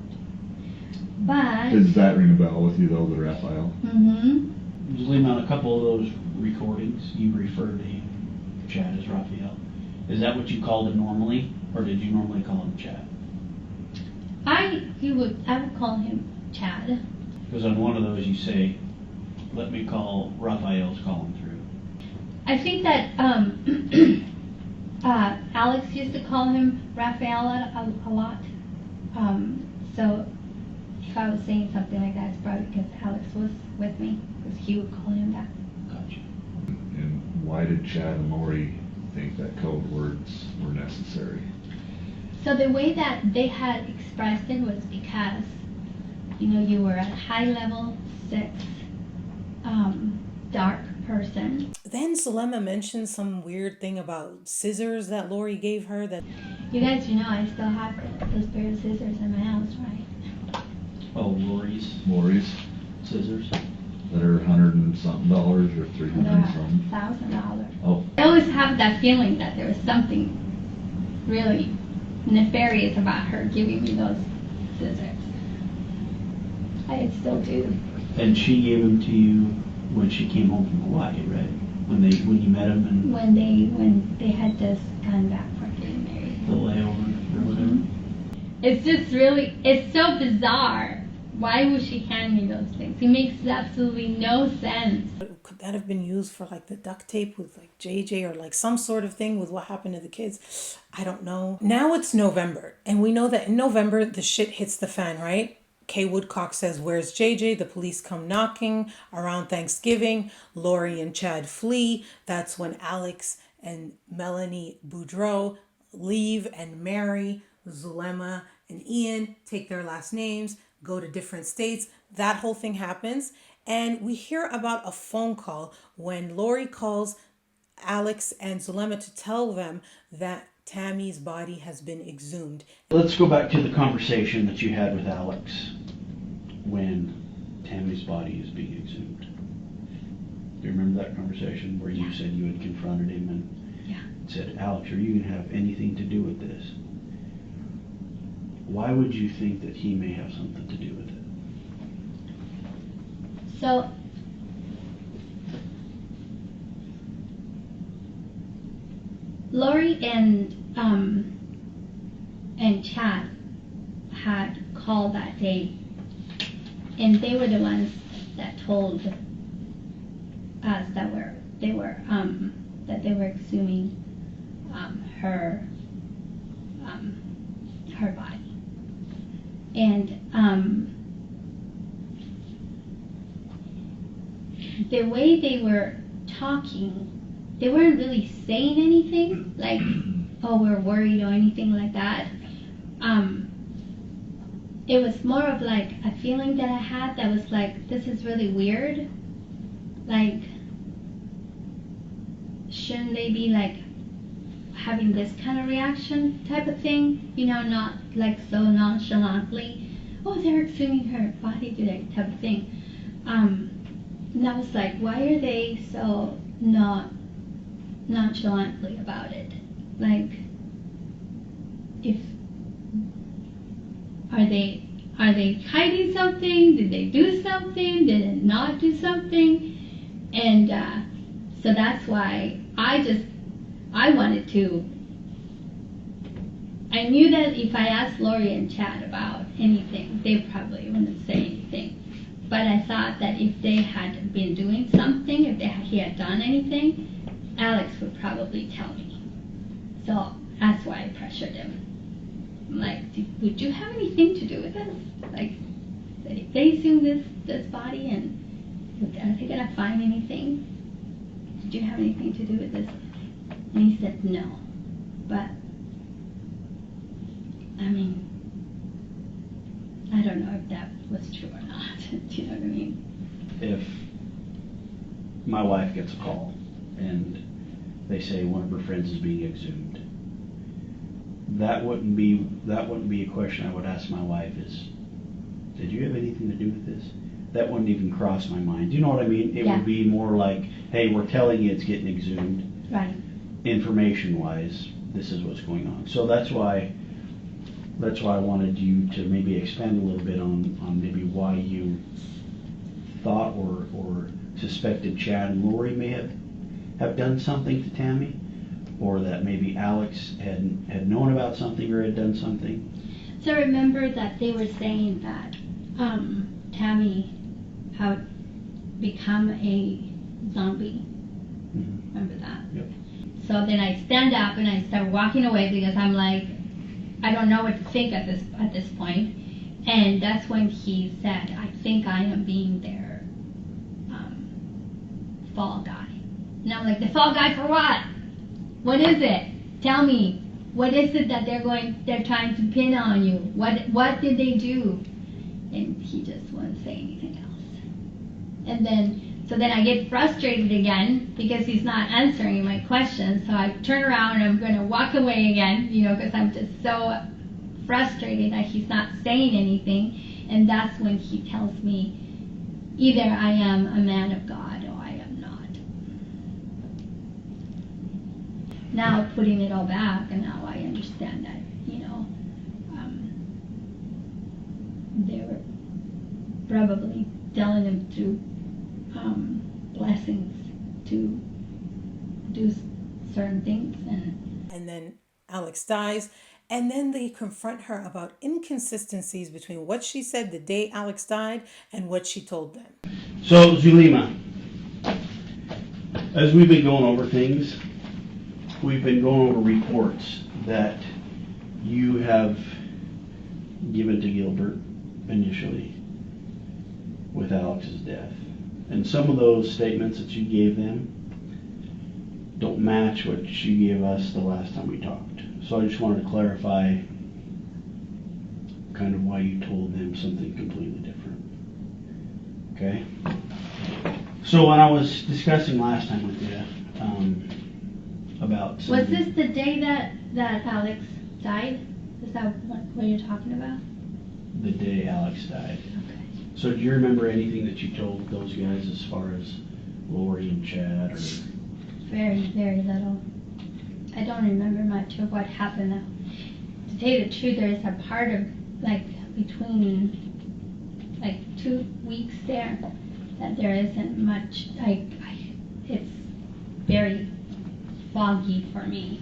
But Does that ring a bell with you though, the Raphael? Usually on a couple of those recordings, you refer to him, Chad, as Raphael. Is that what you called him normally, or did you normally call him Chad? I would call him Chad. Because on one of those you say, let me call Raphael's calling through. I think that Alex used to call him Raphael a lot. So if I was saying something like that, it's probably because Alex was with me, because he would call him that. Gotcha. And why did Chad and Lori think that code words were necessary? So the way that they had expressed it was because, you were a high-level 6, dark person. Then Salema mentioned some weird thing about scissors that Lori gave her. That you guys, I still have those pair of scissors in my house, right? Oh, Lori's scissors. That are $100 and something or $300 and something. $1,000. Oh. I always have that feeling that there was something really nefarious about her giving me those scissors. I still do. And she gave them to you when she came home from Hawaii, right? When you met him and when they had just gone back from getting married. The layover or whatever. It's just really, it's so bizarre. Why would she hand me those things? It makes absolutely no sense. Could that have been used for like the duct tape with like JJ, or like some sort of thing with what happened to the kids? I don't know. Now it's November, and we know that in November the shit hits the fan, right? Kay Woodcock says, where's JJ? The police come knocking around Thanksgiving. Lori and Chad flee. That's when Alex and Melanie Boudreau leave and marry. Zulema and Ian take their last names, go to different states. That whole thing happens. And we hear about a phone call when Lori calls Alex and Zulema to tell them that Tammy's body has been exhumed. Let's go back to the conversation that you had with Alex when Tammy's body is being exhumed. Do you remember that conversation where you said you had confronted him and said, Alex, are you going to have anything to do with this? Why would you think that he may have something to do with it? So, Lori and Chad had called that day, and they were the ones that told us that they were exhuming her body. And the way they were talking, they weren't really saying anything, like, oh, we're worried or anything like that. It was more of like a feeling that I had that was like, this is really weird. Like, shouldn't they be like having this kind of reaction type of thing? You know, not like so nonchalantly, oh, they're exhuming her body today type of thing. And I was like, why are they so not nonchalantly about it? Like, if are they hiding something? Did they do something? Did it not do something? And so that's why I wanted to. I knew that if I asked Lori and Chad about anything, they probably wouldn't say anything. But I thought that if they had been doing something, if he had done anything, Alex would probably tell me. So that's why I pressured him. I'm like, would you have anything to do with this? Like, if they assume this body, and are they gonna find anything? Did you have anything to do with this? And he said no. But I mean, I don't know if that was true or not. Do you know what I mean? If my wife gets a call and they say one of her friends is being exhumed, that wouldn't be a question I would ask my wife is, did you have anything to do with this? That wouldn't even cross my mind. Do you know what I mean? It would be more like, hey, we're telling you it's getting exhumed. Right. Information-wise, this is what's going on. So that's why I wanted you to maybe expand a little bit on maybe why you thought or suspected Chad and Lori may have done something to Tammy, or that maybe Alex had known about something or had done something. So remember that they were saying that Tammy had become a zombie. Mm-hmm. Remember that? Yep. So then I stand up and I start walking away because I'm like, I don't know what to think at this point. And that's when he said, I think I am being their fall guy. And I'm like, the fall guy for what? What is it? Tell me. What is it that they're trying to pin on you? What did they do? And he just wouldn't say anything else. And so then I get frustrated again because he's not answering my questions. So I turn around and I'm going to walk away again, because I'm just so frustrated that he's not saying anything. And that's when he tells me, either I am a man of God or I am not. Now putting it all back, and now I understand that, they were probably telling him through blessings to do certain things. And then Alex dies, and then they confront her about inconsistencies between what she said the day Alex died and what she told them. So, Zulema, as we've been going over things, we've been going over reports that you have given to Gilbert initially with Alex's death. And some of those statements that you gave them don't match what you gave us the last time we talked. So I just wanted to clarify kind of why you told them something completely different. Okay? So when I was discussing last time with you about... Was this the day that Alex died? Is that what you're talking about? The day Alex died. Okay. So do you remember anything that you told those guys as far as Lori and Chad? Or... Very, very little. I don't remember much of what happened though. To tell you the truth, there is a part of between 2 weeks there that there isn't much. It's very foggy for me.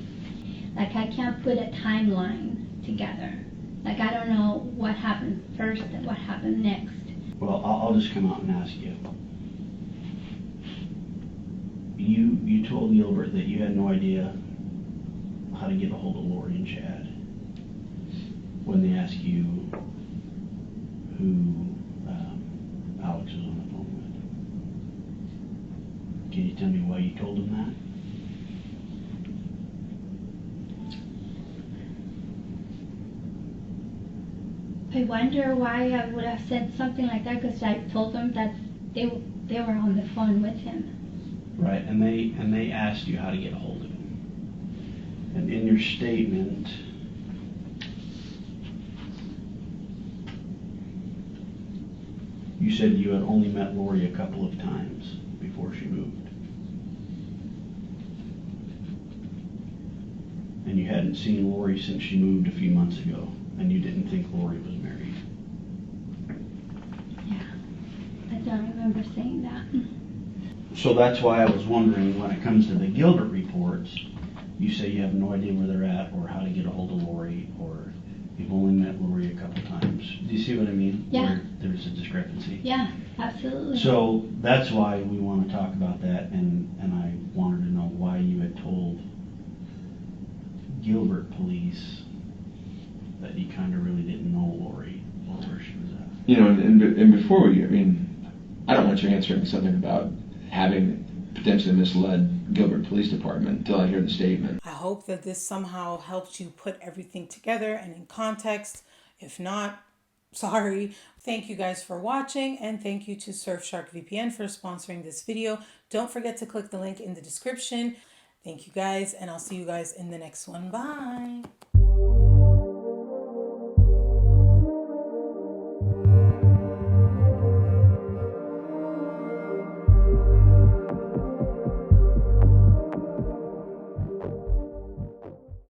I can't put a timeline together. I don't know what happened first and what happened next. Well, I'll just come out and ask you. You told Gilbert that you had no idea how to get a hold of Lori and Chad when they asked you who Alex was on the phone with. Can you tell me why you told them that? I wonder why I would have said something like that, because I told them that they were on the phone with him. Right, and they asked you how to get a hold of him. And in your statement, you said you had only met Lori a couple of times before she moved. And you hadn't seen Lori since she moved a few months ago, and you didn't think Lori was married. Yeah, I don't remember saying that. So that's why I was wondering, when it comes to the Gilbert reports, you say you have no idea where they're at or how to get a hold of Lori, or you've only met Lori a couple times. Do you see what I mean? Yeah. Where there's a discrepancy. Yeah, absolutely. So that's why we want to talk about that, and I wanted to know why you had told Gilbert police that you kind of really didn't know Lori or where she was at. You know, and before we, I mean, I don't want you answering something about having potentially misled Gilbert Police Department until I hear the statement. I hope that this somehow helps you put everything together and in context. If not, sorry. Thank you guys for watching, and thank you to Surfshark VPN for sponsoring this video. Don't forget to click the link in the description. Thank you guys, and I'll see you guys in the next one. Bye.